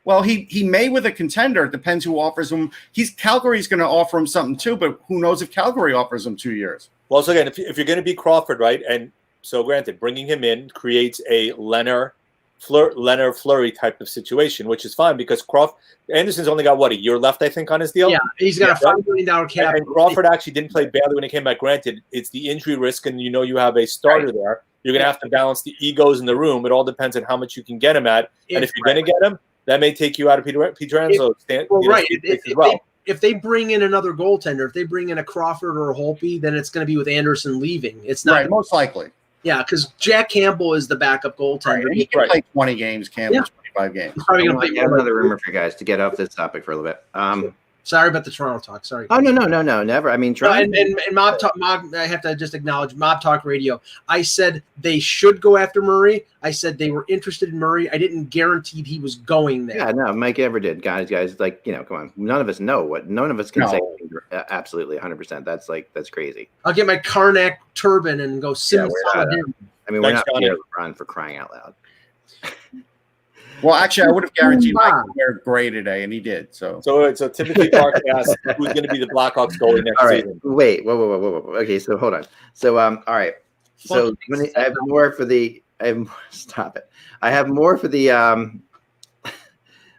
Well, he may with a contender. It depends who offers him. Calgary's going to offer him something too, but who knows if Calgary offers him 2 years? Well, so again, if you're going to be Crawford, right, and so granted, bringing him in creates a Leonard Fleury type of situation, which is fine because Anderson's only got a year left, I think, on his deal. Yeah, he's got a $5 million cap. And Crawford actually didn't play badly when he came back. Granted, it's the injury risk, and you have a starter there. You're going to have to balance the egos in the room. It all depends on how much you can get him at, and if you're going to get him, that may take you out of Pietrangelo. If they bring in another goaltender, if they bring in a Crawford or a Holtby, then it's going to be with Anderson leaving. It's not most likely. Yeah, because Jack Campbell is the backup goaltender. Right. He can play 20 games. Campbell's 25 games. He's probably going to play. I have another rumor for you guys to get off this topic for a little bit. Sorry about the Toronto talk. Sorry. Oh no, never. I mean, and Mob Talk. I have to just acknowledge Mob Talk Radio. I said they should go after Murray. I said they were interested in Murray. I didn't guarantee he was going there. Yeah, no, Mike ever did. Guys, come on. None of us know what. None of us can say absolutely 100%. That's crazy. I'll get my Karnak turban and go sim him. I mean, we're not here to run for crying out loud. Well, actually, I would have guaranteed Mike would wear gray today, and he did. So Timothy Park asked who's going to be the Blackhawks goalie next season. Wait, whoa. Okay, so hold on. So all right. So I have more for the. Stop it. I have more for the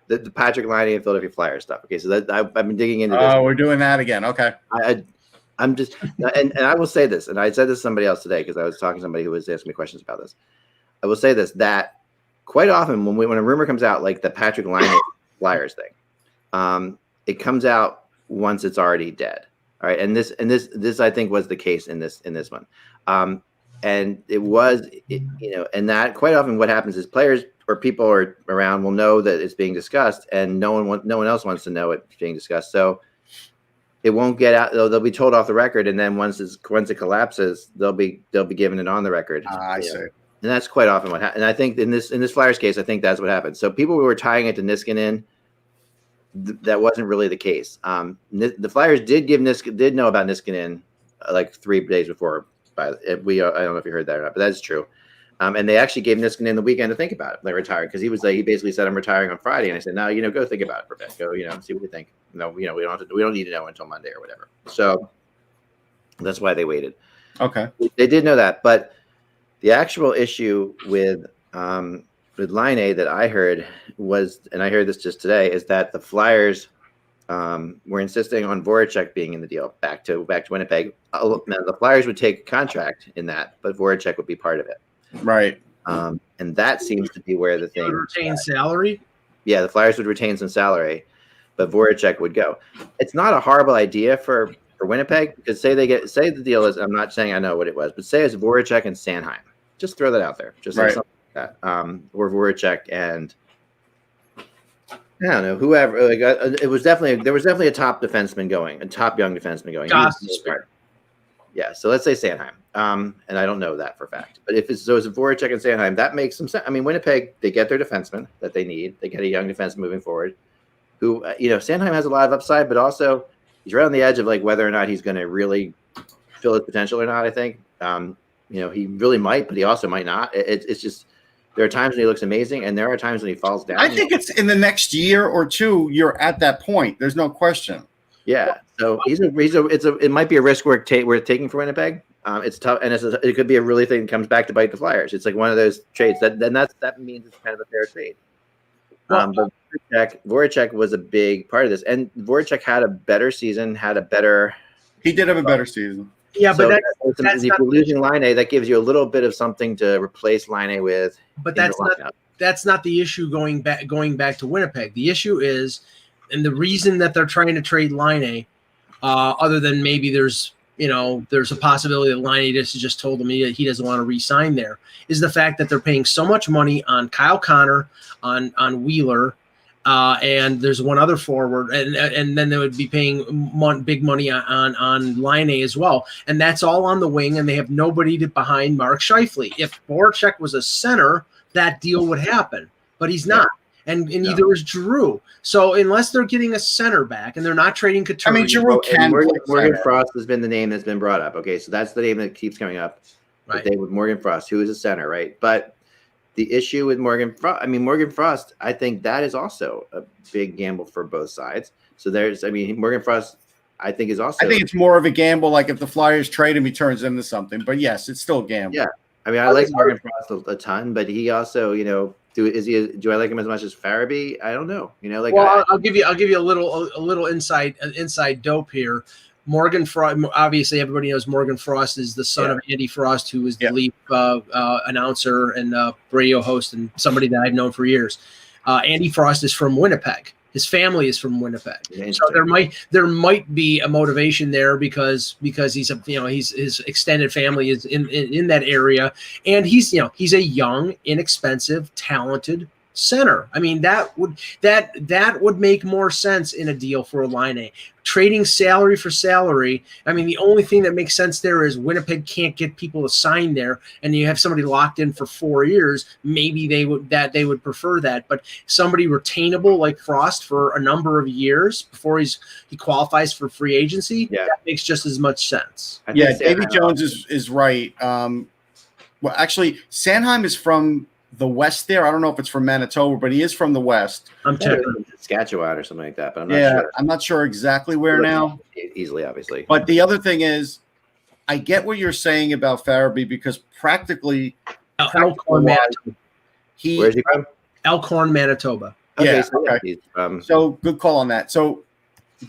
the Patrick Laine and Philadelphia Flyers stuff. Okay, so I've been digging into this. Oh, we're doing that again. Okay. I'm just and I will say this, and I said this to somebody else today because I was talking to somebody who was asking me questions about this. I will say this, that quite often when a rumor comes out like the Patrick Laine Flyers thing, it comes out once it's already dead. All right, and this I think was the case in this one, and it was and that quite often what happens is players or people are around will know that it's being discussed, and no one else wants to know it's being discussed, so it won't get out. They'll be told off the record, and then once it collapses, they'll be given it on the record. I see. And that's quite often what happens. And I think in this Flyers case, I think that's what happened. So people who were tying it to Niskanen, that wasn't really the case. The Flyers did know about Niskanen like 3 days before. I don't know if you heard that or not, but that's true. And they actually gave Niskanen the weekend to think about it. They retired because he basically said, "I'm retiring on Friday," and I said, "No, go think about it for a bit. Go, see what you think. No, we don't need to know until Monday or whatever." So that's why they waited. Okay, they did know that, but the actual issue with Laine that I heard was, and I heard this just today, is that the Flyers were insisting on Voracek being in the deal back to Winnipeg. The Flyers would take a contract in that, but Voracek would be part of it. Right. And that seems to be where the thing retain salary. Yeah, the Flyers would retain some salary, but Voracek would go. It's not a horrible idea for Winnipeg because say the deal is, I'm not saying I know what it was, but say it's Voracek and Sanheim. Just throw that out there. Just like something like that. Or Voracek and I don't know. Whoever, like, there was definitely a top defenseman going, a top young defenseman going. Yeah, so let's say Sanheim. And I don't know that for a fact. But if it's Voracek and Sanheim, that makes some sense. I mean, Winnipeg, they get their defenseman that they need. They get a young defenseman moving forward. Who, Sanheim has a lot of upside, but also he's right on the edge of like whether or not he's going to really fill his potential or not. I think, he really might, but he also might not. It's just there are times when he looks amazing, and there are times when he falls down. I think it's in the next year or two. You're at that point. There's no question. Yeah, so it might be a risk worth taking for Winnipeg. It's tough, and it could be a really thing that comes back to bite the Flyers. It's like one of those trades that means it's kind of a fair trade. But Voracek was a big part of this, and Voracek had a better season. He did have a better season. Yeah, so but if you're losing Laine, that gives you a little bit of something to replace Laine with. But that's not the issue going back to Winnipeg. The issue is, and the reason that they're trying to trade Laine, other than maybe there's a possibility that Laine just told him he doesn't want to re-sign there, is the fact that they're paying so much money on Kyle Connor, on Wheeler, and there's one other forward, and then they would be paying big money on Laine as well, and that's all on the wing, and they have nobody behind Mark Scheifele. If Voracek was a center, that deal would happen, but he's not. And neither is Giroux. So unless they're getting a center back and they're not trading Couturier. I mean, Giroux can. Morgan Frost has been the name that's been brought up. Okay, so that's the name that keeps coming up. Right. With Morgan Frost, who is a center, right? But the issue with Morgan Frost, I think that is also a big gamble for both sides. So Morgan Frost, I think is also. I think it's more of a gamble. Like if the Flyers trade him, he turns into something. But yes, it's still a gamble. Yeah, I mean, I like Morgan Frost a ton, but he also, do I like him as much as Farabee? I don't know. I'll give you a little inside dope here. Morgan Frost, obviously everybody knows Morgan Frost is the son of Andy Frost, who was the Leaf announcer and radio host and somebody that I've known for years. Andy Frost is from Winnipeg. His family is from Winnipeg, so there might be a motivation there because he's his extended family is in that area, and he's a young, inexpensive, talented center. I mean, that would make more sense in a deal for a Laine. Trading salary for salary. I mean, the only thing that makes sense there is Winnipeg can't get people to sign there, and you have somebody locked in for 4 years. Maybe they would prefer that, but somebody retainable like Frost for a number of years before he qualifies for free agency. Yeah. That makes just as much sense. Davy Jones is right. Well, actually, Sanheim is from the west there. I don't know if it's from Manitoba, but he is from the west. I'm checking Saskatchewan or something like that, but I'm not sure. I'm not sure exactly where now. Easily, obviously. But the other thing is, I get what you're saying about Farabee because practically Elkhorn, Manitoba. Where's he from? Elkhorn, Manitoba. Okay, so good call on that. So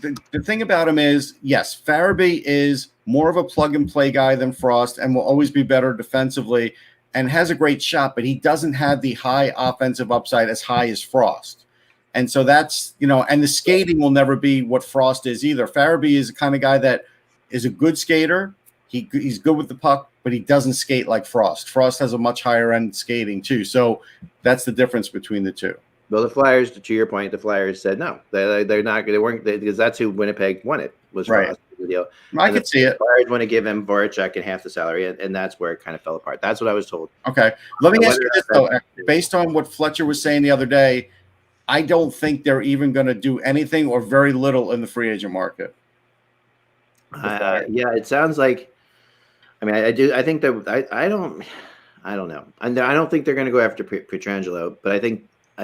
the thing about him is, yes, Farabee is more of a plug-and-play guy than Frost and will always be better defensively and has a great shot, but he doesn't have the high offensive upside as high as Frost. And so that's, and the skating will never be what Frost is either. Farabee is the kind of guy that is a good skater. He's good with the puck, but he doesn't skate like Frost. Frost has a much higher end skating too. So that's the difference between the two. Well, the Flyers, to your point, the Flyers said no. They're not. They weren't because that's who Winnipeg wanted was Frost. The deal. I could see it. Flyers want to give him Voracek and half the salary, and that's where it kind of fell apart. That's what I was told. Okay, let me ask you this though. Based on what Fletcher was saying the other day, I don't think they're even going to do anything or very little in the free agent market. It sounds like. I mean, I do. I think that I don't know. And I don't think they're going to go after Pietrangelo, but I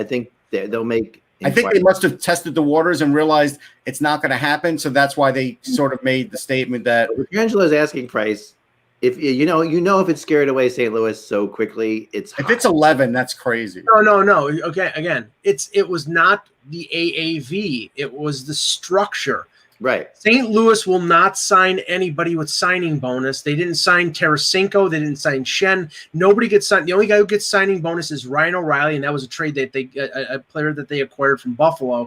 think they'll make. I think they must have tested the waters and realized it's not going to happen, so that's why they sort of made the statement that Pietrangelo's asking price. If if it's scared away St. Louis so quickly, if it's 11, that's crazy. No. Okay, again, it was not the AAV; it was the structure. Right. St. Louis will not sign anybody with signing bonus. They didn't sign Tarasenko. They didn't sign Shen. Nobody gets signed. The only guy who gets signing bonus is Ryan O'Reilly, and that was a trade that a player that they acquired from Buffalo.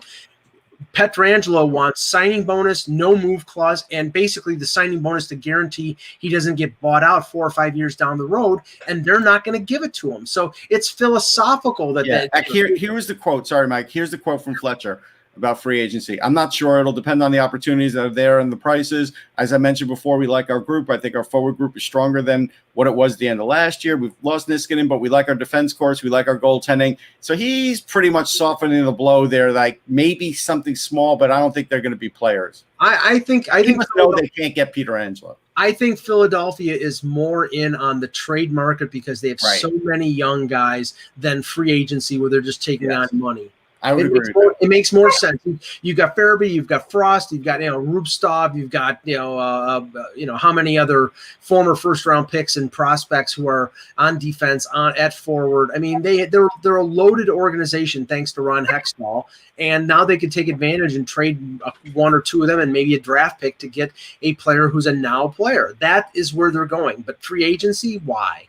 Pietrangelo wants signing bonus, no move clause, and basically the signing bonus to guarantee he doesn't get bought out 4 or 5 years down the road, and they're not going to give it to him. So it's philosophical that. Yeah. Here was the quote. Sorry, Mike. Here's the quote from Fletcher about free agency. I'm not sure. It'll depend on the opportunities that are there and the prices. As I mentioned before, we like our group. I think our forward group is stronger than what it was at the end of last year. We've lost Niskanen, but we like our defense course. We like our goaltending. So he's pretty much softening the blow there. Like maybe something small, but I don't think they're going to be players. I think they can't get Pietrangelo. I think Philadelphia is more in on the trade market because they have so many young guys than free agency where they're just taking on money. I would agree. It makes more sense. You've got Farabee, you've got Frost, you've got Rubstov, you've got how many other former first round picks and prospects who are on defense, at forward. I mean, they're a loaded organization thanks to Ron Hextall, and now they can take advantage and trade one or two of them and maybe a draft pick to get a player who's a now player. That is where they're going. But free agency, why?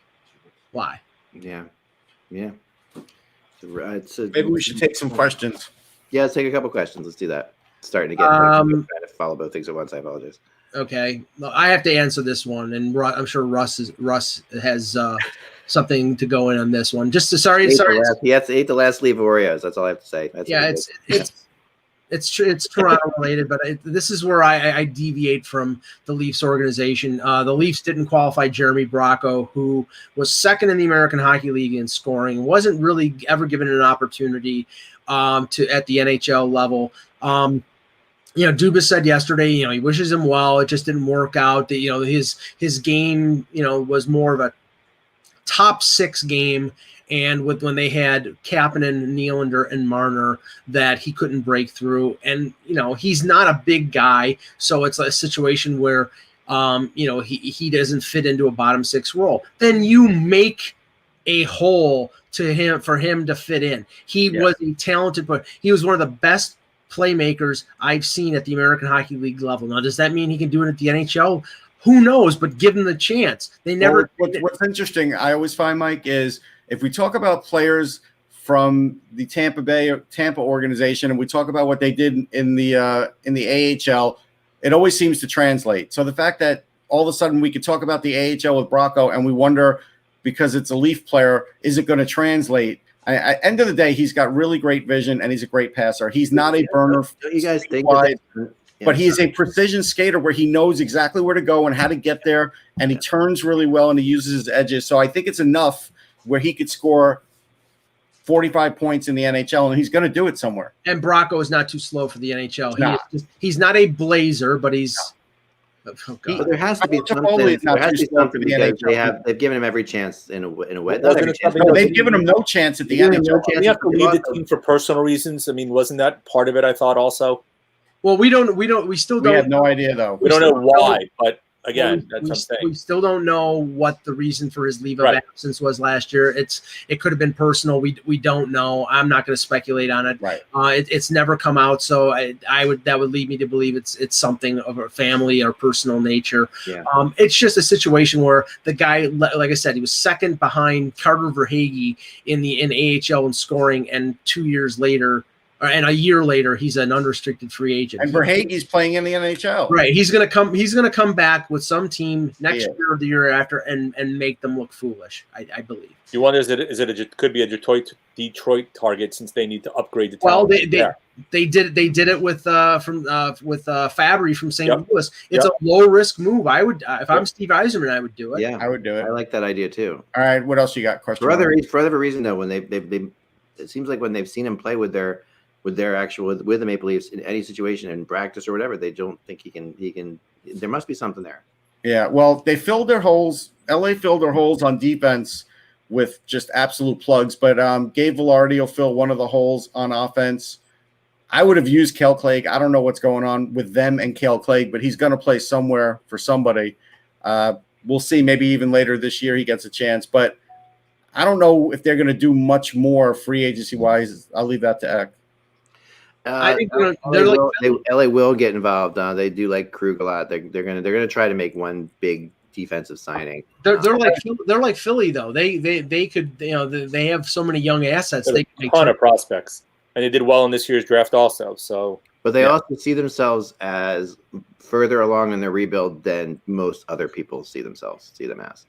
Yeah. Maybe we should take some questions. Yeah, let's take a couple questions. Let's do that. Starting to get trying to follow both things at once. I apologize. Okay, I have to answer this one, and I'm sure Russ has something to go in on this one. He ate the last sleeve of Oreos. That's all I have to say. It's Toronto related, but this is where I deviate from the Leafs organization. The Leafs didn't qualify Jeremy Bracco, who was second in the American Hockey League in scoring, wasn't really ever given an opportunity at the NHL level. Dubas said yesterday, he wishes him well. It just didn't work out. That his game, was more of a top 6 game. And when they had Kapanen, Nylander, and Marner, that he couldn't break through. And, he's not a big guy. So it's a situation where, he doesn't fit into a bottom 6 role. Then you make a hole for him to fit in. He was a talented player. He was one of the best playmakers I've seen at the American Hockey League level. Now, does that mean he can do it at the NHL? Who knows? But give him the chance. They never. What's interesting, I always find, Mike, is if we talk about players from the Tampa organization, and we talk about what they did in the AHL, it always seems to translate. So the fact that all of a sudden we could talk about the AHL with Bracco, and we wonder, because it's a Leaf player, is it going to translate? End of the day, he's got really great vision, and he's a great passer. He's not a burner. Don't you guys think but he's a precision skater where he knows exactly where to go and how to get there, and he turns really well, and he uses his edges. So I think it's enough where he could score 45 points in the NHL, and he's going to do it somewhere. And Bracco is not too slow for the NHL. He's not a blazer, but he's there has to be something. There has to be something because they've given him every chance in a way. They've given him no chance at the NHL. He have to leave the team for personal reasons. I mean, wasn't that part of it? I thought also. Well, we still don't. We have no idea though. We don't know why, but again, that's something. We still don't know what the reason for his leave of absence was last year. It could have been personal. We don't know. I'm not going to speculate on it. Right. It's never come out, so that would lead me to believe it's something of a family or personal nature. Yeah. It's just a situation where the guy, like I said, he was second behind Carter Verhaeghe in AHL in scoring, and 2 years later. And a year later, he's an unrestricted free agent. And Verhaeghe's playing in the NHL. Right. He's gonna come back with some team next year or the year after and make them look foolish. I believe. You wonder could be a Detroit target since they need to upgrade the talent. Well, they did it with Fabry from St. Louis. It's a low risk move. I would if I'm Steve Yzerman, I would do it. Yeah, I would do it. I like that idea too. All right, what else you got? Question for other reason though, when they it seems like when they've seen him play with the Maple Leafs in any situation in practice or whatever, they don't think he can. There must be something there. Yeah, well, they filled their holes. LA filled their holes on defense with just absolute plugs, but Gabe Velarde will fill one of the holes on offense. I would have used Kale Clague. I don't know what's going on with them and Kale Clague, but he's going to play somewhere for somebody. We'll see. Maybe even later this year he gets a chance, but I don't know if they're going to do much more free agency wise. I'll leave that to Eck. I think LA will get involved. They do like Krug a lot. They're gonna try to make one big defensive signing. They're like Philly though. They could they have so many young assets. They can make a ton of prospects, and they did well in this year's draft also. So, But they also see themselves as further along in their rebuild than most other people see them as.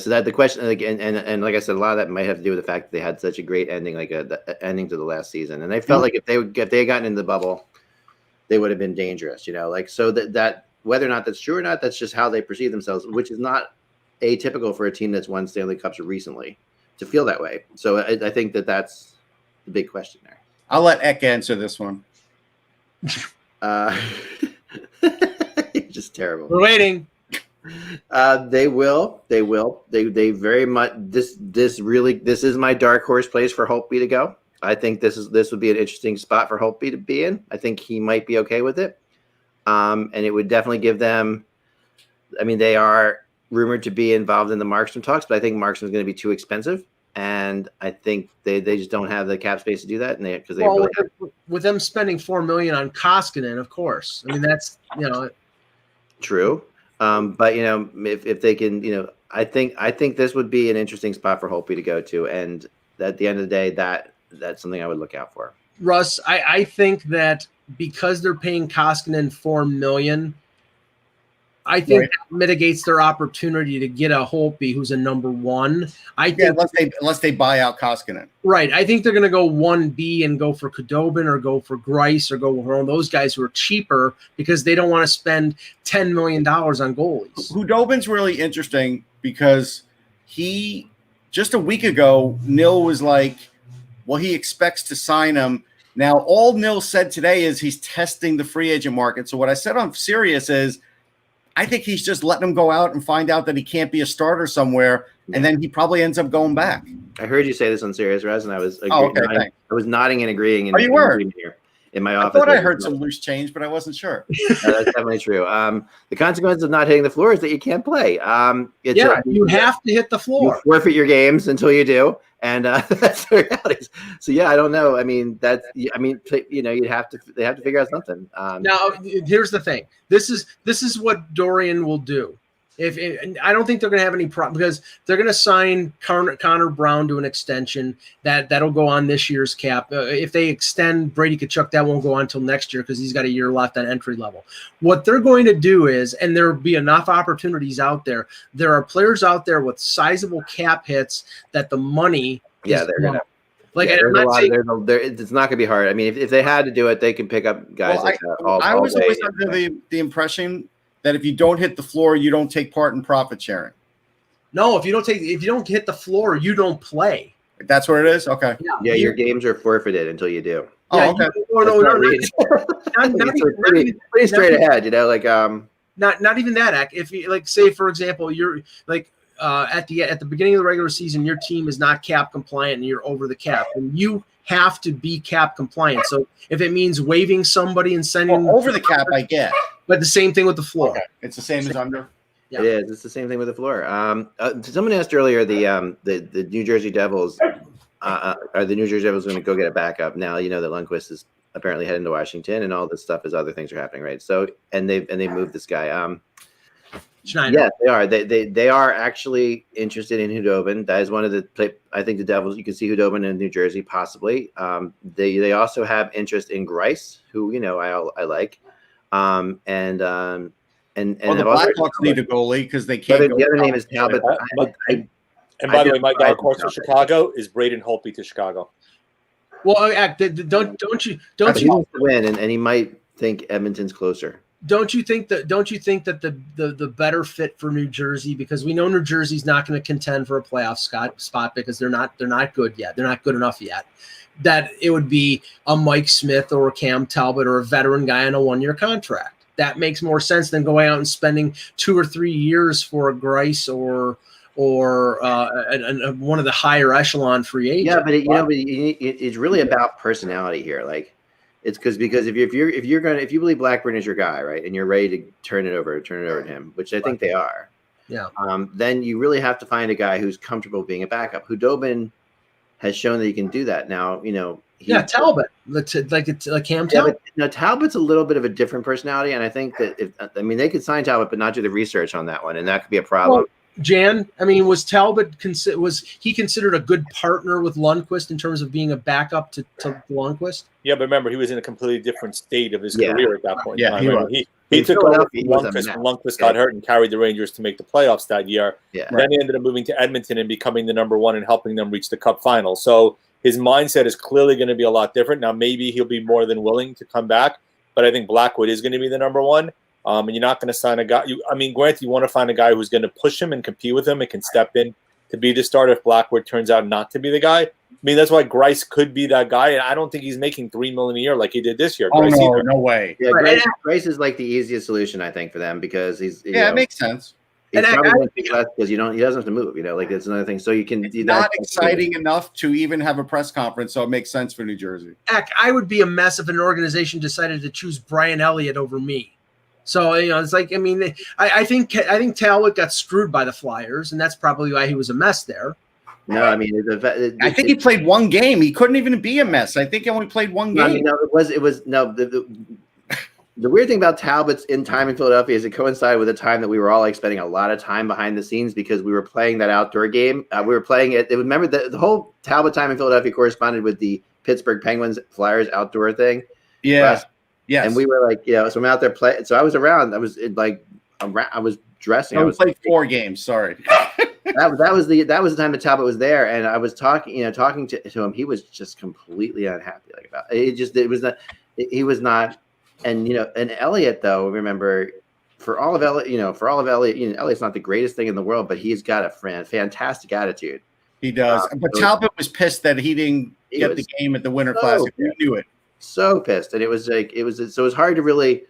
So that the question, like, and like I said, a lot of that might have to do with the fact that they had such a great ending, like the ending to the last season, and they felt like if they had gotten into the bubble, they would have been dangerous. So that whether or not that's true or not, that's just how they perceive themselves, which is not atypical for a team that's won Stanley Cups recently to feel that way. So I think that's the big question there. I'll let Eck answer this one. Just terrible. We're waiting. They will. They very much. This is my dark horse place for Holtby to go. I think this would be an interesting spot for Holtby to be in. I think he might be okay with it. And it would definitely give them. I mean, they are rumored to be involved in the Markstrom talks, but I think Markstrom is going to be too expensive, and I think they just don't have the cap space to do that. And with them spending $4 million on Koskinen, of course. I mean, that's true. But if they can, I think this would be an interesting spot for Holtby to go to, and at the end of the day, that's something I would look out for. Russ, I think that because they're paying Koskinen $4 million, I think that mitigates their opportunity to get a Holtby who's a number one. I think unless they buy out Koskinen. Right. I think they're going to go 1B and go for Khudobin or go for Greiss or go for one of those guys who are cheaper because they don't want to spend $10 million on goalies. Khudobin's really interesting because he just a week ago, Nil was like, well, he expects to sign him. Now, all Nil said today is he's testing the free agent market. So what I said on Sirius is, I think he's just letting him go out and find out that he can't be a starter somewhere, and then he probably ends up going back. I heard you say this on Sirius, Raz, and I was I was nodding and agreeing. You were here in my office. I thought I heard some loose change, but I wasn't sure. That's definitely true. The consequence of not hitting the floor is that you can't play. You have to hit the floor. You forfeit your games until you do, and that's the reality. So I don't know. I mean, they have to figure out something. Now, here's the thing. This is what Dorian will do. I don't think they're going to have any problem because they're going to sign Connor Brown to an extension that'll go on this year's cap. If they extend Brady Tkachuk, that won't go on until next year because he's got a year left on entry level. What they're going to do is, and there'll be enough opportunities out there. There are players out there with sizable cap hits that the money. Yeah, they're going to. It's not going to be hard. I mean, if they had to do it, they can pick up guys like that. I was always under the impression that if you don't hit the floor, you don't take part in profit sharing. No, if you don't hit the floor, you don't play. That's what it is. Okay. Yeah, your games are forfeited until you do. Oh, okay. Pretty straight ahead. Not even that. If you say for example, you're at the beginning of the regular season, your team is not cap compliant and you're over the cap, and you have to be cap compliant. So if it means waiving somebody and sending over the cap, I get. But the same thing with the floor. Okay. It's the same as under. Yeah. It is. It's the same thing with the floor. Someone asked earlier the New Jersey Devils. Are the New Jersey Devils going to go get a backup now? That Lundqvist is apparently heading to Washington, and all this stuff as other things are happening, right? So and they moved this guy. Schneider. Yeah, they are. They are actually interested in Khudobin. That is one of the. I think the Devils. You can see Khudobin in New Jersey possibly. They also have interest in Greiss, who I like. And the Blackhawks need a goalie because they can't. The other name is Talbot. And by the way, my dark horse for Chicago is Braden Holtby to Chicago. Well, don't you he wants to win, and he might think Edmonton's closer. Don't you think that the better fit for New Jersey, because we know New Jersey's not going to contend for a playoff spot because they're not good yet. They're not good enough yet. That it would be a Mike Smith or a Cam Talbot or a veteran guy on a 1-year contract. That makes more sense than going out and spending 2 or 3 years for a Greiss or one of the higher echelon free agents. Yeah, but it's really about personality here. Like, it's because if you believe Blackburn is your guy, right, and you're ready to turn it over to him, which I think they are. Yeah. Then you really have to find a guy who's comfortable being a backup. Khudobin has shown that he can do that. Now, Talbot, like Cam Talbot. Talbot's a little bit of a different personality, and I think that they could sign Talbot, but not do the research on that one, and that could be a problem. Jan, I mean, was Talbot was he considered a good partner with Lundqvist in terms of being a backup to Lundqvist? Yeah, but remember, he was in a completely different state of his career at that point. Yeah, he was. He took over Philadelphia, he was a Lundqvist mess. when Lundqvist got hurt and carried the Rangers to make the playoffs that year. Yeah. Then he ended up moving to Edmonton and becoming the number one and helping them reach the Cup final. So his mindset is clearly going to be a lot different. Now, maybe he'll be more than willing to come back, but I think Blackwood is going to be the number one. And you're not going to sign a guy. Granted, you want to find a guy who's going to push him and compete with him and can step in to be the starter if Blackwood turns out not to be the guy. I mean, that's why Grice could be that guy, and I don't think he's making $3 million a year like he did this year. Oh, Grice no, either. no way. Yeah, Grace is like the easiest solution, I think, for them because he's It makes sense. He's probably going to take less because he doesn't have to move. Like it's another thing. So you can. It's not exciting enough to even have a press conference, so it makes sense for New Jersey. Heck, I would be a mess if an organization decided to choose Brian Elliott over me. So it's like, I mean, I think Talbot got screwed by the Flyers, and that's probably why he was a mess there. No, I mean, I think he played one game. He couldn't even be a mess. I think he only played one game. I mean, no, it was no. The weird thing about Talbot's time in Philadelphia is it coincided with a time that we were all like spending a lot of time behind the scenes because we were playing that outdoor game. We were playing it. Remember the whole Talbot time in Philadelphia corresponded with the Pittsburgh Penguins Flyers outdoor thing. Yeah. Yes. And we were like, so I'm out there playing. So I was around. I was I was dressing. I played 4 games. Sorry. that was the time that Talbot was there, and I was talking to him. He was just completely unhappy about it. He was not. And and Elliott, though, remember, for all of Elliott, Elliott's not the greatest thing in the world, but he's got a fantastic attitude. He does. But Talbot was pissed that he didn't get the game at the Winter Classic. He knew it. So pissed, and it was hard to really.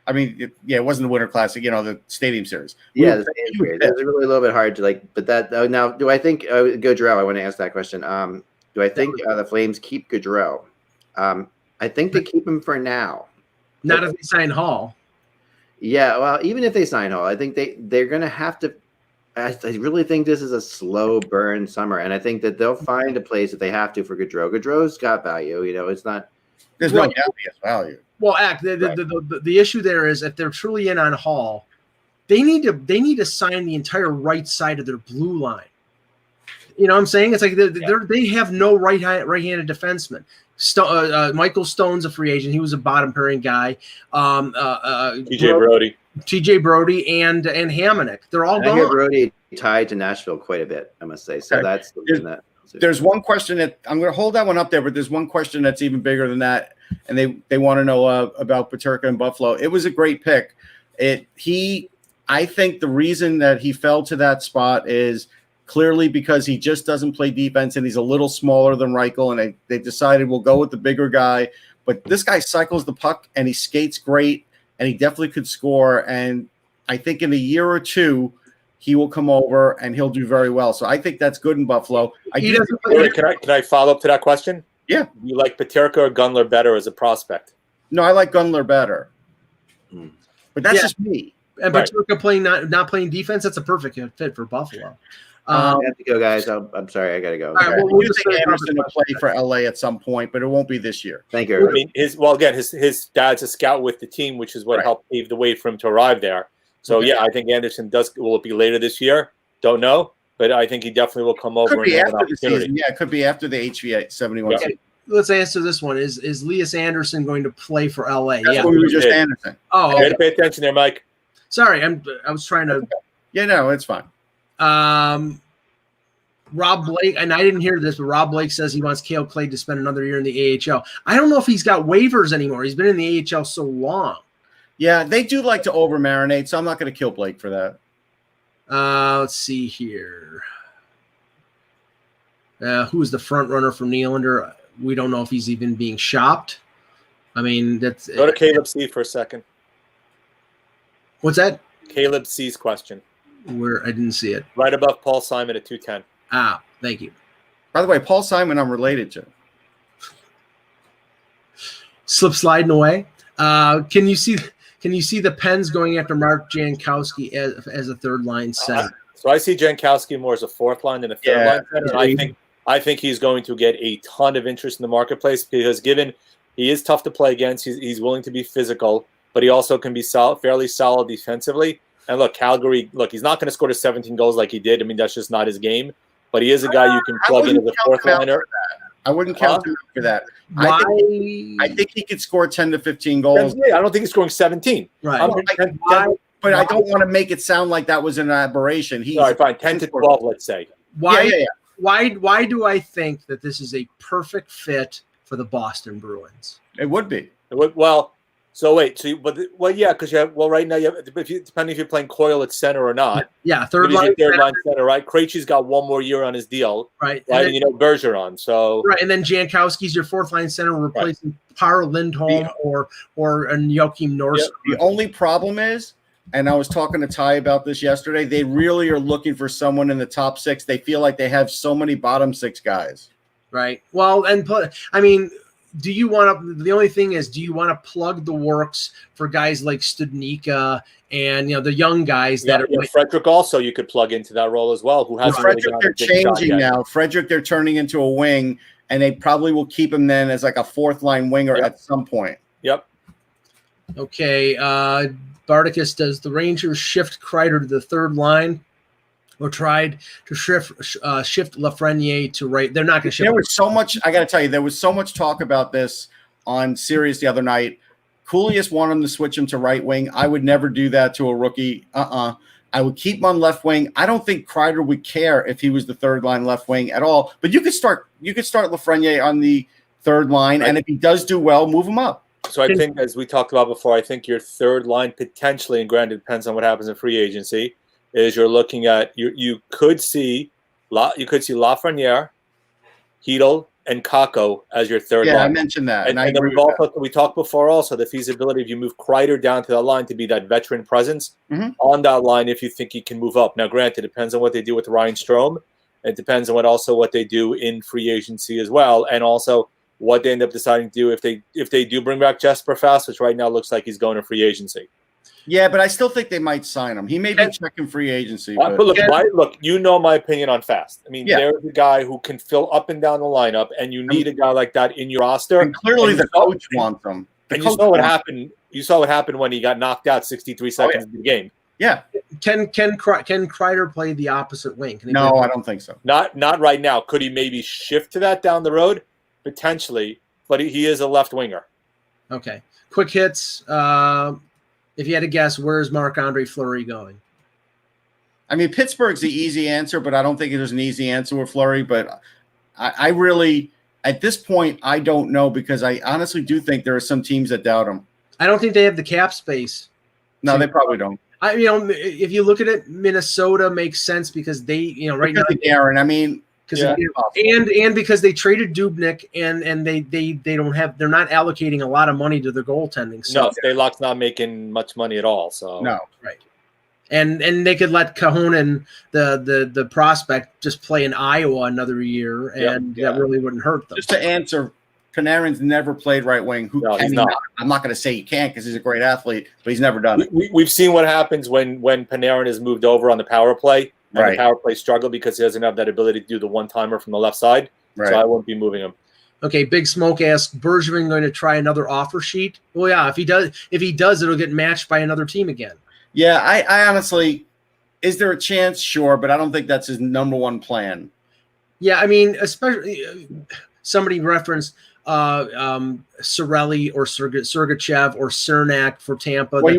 I mean, it wasn't the Winter Classic, the Stadium Series. The Stadium Series. It was really a little bit hard to but that now. Do I think Gaudreau? I want to ask that question. Do I think the Flames keep Gaudreau? I think they keep him for now. Not if they sign Hall. Yeah, well, even if they sign Hall, I think they're going to have to. I really think this is a slow burn summer, and I think that they'll find a place if they have to for Gaudreau. Gaudreau's got value, it's not. There's no doubt he has value. Well, the issue there is if they're truly in on Hall, they need to sign the entire right side of their blue line. You know what I'm saying? It's like they have no right-handed defenseman. Michael Stone's a free agent. He was a bottom pairing guy. TJ Brody and Hamonic. They're all gone. I hear Brody tied to Nashville quite a bit, I must say. So okay. That's the reason that. There's one question that I'm going to hold that one up there, but there's one question that's even bigger than that, and they want to know about Peterka and Buffalo. It was a great pick. I think the reason that he fell to that spot is clearly because he just doesn't play defense, and he's a little smaller than Reichel, and they decided we'll go with the bigger guy. But this guy cycles the puck, and he skates great, and he definitely could score. And I think in a year or two, he will come over and he'll do very well. So I think that's good in Buffalo. Can I follow up to that question? Yeah. You like Peterka or Gunler better as a prospect? No, I like Gunler better. But that's just me. And Peterka not playing defense, that's a perfect fit for Buffalo. I have to go, guys. I'm sorry, I got to go. All right, we'll think Anderson will play for LA at some point, but it won't be this year. Thank you. I mean, his dad's a scout with the team, which is what helped pave the way for him to arrive there. So I think Anderson will it be later this year? Don't know, but I think he definitely will come over and have an opportunity. Yeah, it could be after the HVA 71. Okay. Let's answer this one. Is Elias Anderson going to play for LA? That's what we were just Anderson. Oh, okay. Pay attention there, Mike. Sorry, I was trying to. Yeah, no, it's fine. Rob Blake, and I didn't hear this, but Rob Blake says he wants Cale Clay to spend another year in the AHL. I don't know if he's got waivers anymore. He's been in the AHL so long. Yeah, they do like to over-marinate, so I'm not going to kill Blake for that. Let's see here. Who's the front runner for Nylander? We don't know if he's even being shopped. I mean, that's go to Caleb C for a second. What's that? Caleb C's question. Where I didn't see it. Right above Paul Simon at 210. Thank you. By the way, Paul Simon, I'm related to. Slip sliding away. Can you see the Pens going after Mark Jankowski as a third line center? So I see Jankowski more as a fourth line than a third line center. I think he's going to get a ton of interest in the marketplace because given he is tough to play against, he's willing to be physical, but he also can be fairly solid defensively. And look, Calgary, he's not going to score to 17 goals like he did. I mean, that's just not his game. But he is a guy you can plug in as a fourth liner. I wouldn't count him for that. Why? I think he could score 10 to 15 goals. I don't think he's scoring 17. Right. But I don't want to make it sound like that was an aberration. All right, fine. 10 to 12, let's say. Why do I think that this is a perfect fit for the Boston Bruins? It would be. Well, so wait. Yeah, because right now depending if you're playing Coyle at center or not. Yeah, third line center, right? Krejci's got one more year on his deal, right? And then, Bergeron. So right, and then Jankowski's your fourth line center, replacing Par Lindholm or Joachim Nordstrom. The only problem is, and I was talking to Ty about this yesterday, they really are looking for someone in the top six. They feel like they have so many bottom six guys. Right. Well, do you want to? The only thing is, do you want to plug the works for guys like Studnicka and the young guys that are Frederick? Also, you could plug into that role as well. Who has Frederick? They're changing now. Frederick, they're turning into a wing, and they probably will keep him then as like a fourth line winger at some point. Yep. Okay. Bardicus, does the Rangers shift Kreider to the third line? Or tried to shift Lafreniere to right. They're not going to shift. There was so much. I got to tell you, there was so much talk about this on Sirius the other night. Coolius wanted him to switch him to right wing. I would never do that to a rookie. I would keep him on left wing. I don't think Kreider would care if he was the third line left wing at all. But you could start Lafreniere on the third line, and if he does do well, move him up. So I think, as we talked about before, I think your third line potentially, and granted, it depends on what happens in free agency, is you're looking at you could see Lafreniere, Hedl, and Kakko as your third line. Yeah, I mentioned that. And then we talked before also the feasibility if you move Kreider down to that line to be that veteran presence on that line if you think he can move up. Now, granted, it depends on what they do with Ryan Strome. It depends on what they do in free agency as well, and also what they end up deciding to do if they do bring back Jesper Fast, which right now looks like he's going to free agency. Yeah, but I still think they might sign him. He may be checking free agency. But look, my opinion on Fast. I mean, there's a guy who can fill up and down the lineup, and you need a guy like that in your roster. And clearly, the coach wants him. And you saw what happened. You saw what happened when he got knocked out 63 seconds into the game. Yeah. Can Kreider play the opposite wing? No, I don't think so. Not right now. Could he maybe shift to that down the road? Potentially, but he is a left winger. Okay. Quick hits. If you had to guess, where's Marc-Andre Fleury going? I mean, Pittsburgh's the easy answer, but I don't think there's an easy answer with Fleury. But I really, at this point, I don't know because I honestly do think there are some teams that doubt him. I don't think they have the cap space. No, they probably don't. If you look at it, Minnesota makes sense because they, right now, Aaron. I mean, and because they traded Dubnyk and they don't have, they're not allocating a lot of money to their goaltending. So no, Stalock's not making much money at all. So no, right. And they could let Cahonen, the prospect, just play in Iowa another year, and that really wouldn't hurt them. Just to answer, Panarin's never played right wing. He's not. I'm not going to say he can't because he's a great athlete, but he's never done it. We've seen what happens when Panarin is moved over on the power play. And the power play struggle because he doesn't have that ability to do the one-timer from the left side. Right. So I won't be moving him. Okay, Big Smoke asks, Bergevin going to try another offer sheet? Well, yeah, if he does, it'll get matched by another team again. Yeah, I honestly, is there a chance? Sure, but I don't think that's his number one plan. Yeah, I mean, especially somebody referenced Cirelli or Sergachev or Cernak for Tampa. Well,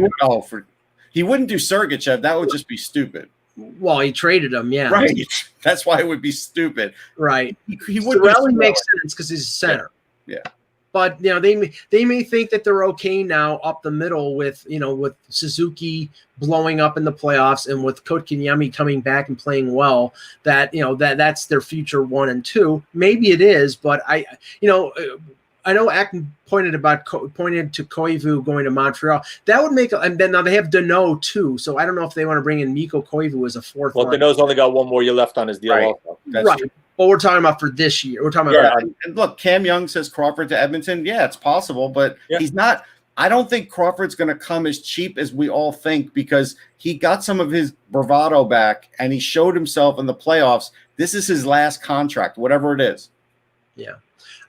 he wouldn't do Sergachev. That would just be stupid. Well, he traded him, yeah. Right. That's why it would be stupid. Right. He would really makes sense because he's a center. Yeah. But they may think that they're okay now up the middle with with Suzuki blowing up in the playoffs and with Kotkaniemi coming back and playing well, that that's their future 1 and 2. Maybe it is, but I know Acton pointed to Koivu going to Montreal. That would make, and then now they have Deneau too. So I don't know if they want to bring in Mikko Koivu as a fourth. Well, Deneau's only got one more year left on his deal. Right. Also. Right. True. But we're talking about for this year. We're talking about. And look, Cam Young says Crawford to Edmonton. Yeah, it's possible, but he's not. I don't think Crawford's going to come as cheap as we all think because he got some of his bravado back and he showed himself in the playoffs. This is his last contract, whatever it is. Yeah.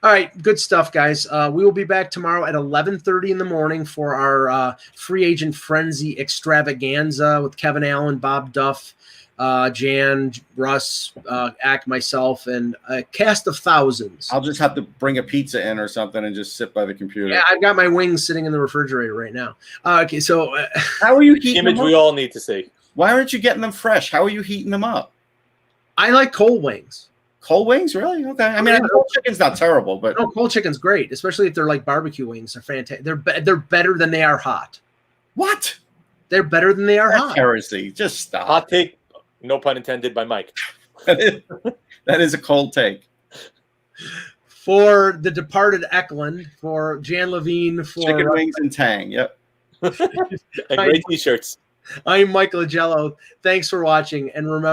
All right, good stuff, guys. We will be back tomorrow at 11:30 in the morning for our free agent frenzy extravaganza with Kevin Allen, Bob Duff, Jan, Russ, Ack, myself, and a cast of thousands. I'll just have to bring a pizza in or something and just sit by the computer. Yeah, I've got my wings sitting in the refrigerator right now. Okay, so how are you heating image them up? we all need to see. Why aren't you getting them fresh? How are you heating them up? I like cold wings. Cold wings, really? Okay. I mean, cold chicken's not terrible, but no, cold chicken's great, especially if they're like barbecue wings. They're fantastic. They're better than they are hot. What? They're better than they are That's hot. heresy. Just stop. Hot take, no pun intended, by Mike. That is a cold take. For the departed Eklund, for Jan Levine, for Chicken wings and Tang. Yep. And great t-shirts. I'm Michael Agello. Thanks for watching, and remember.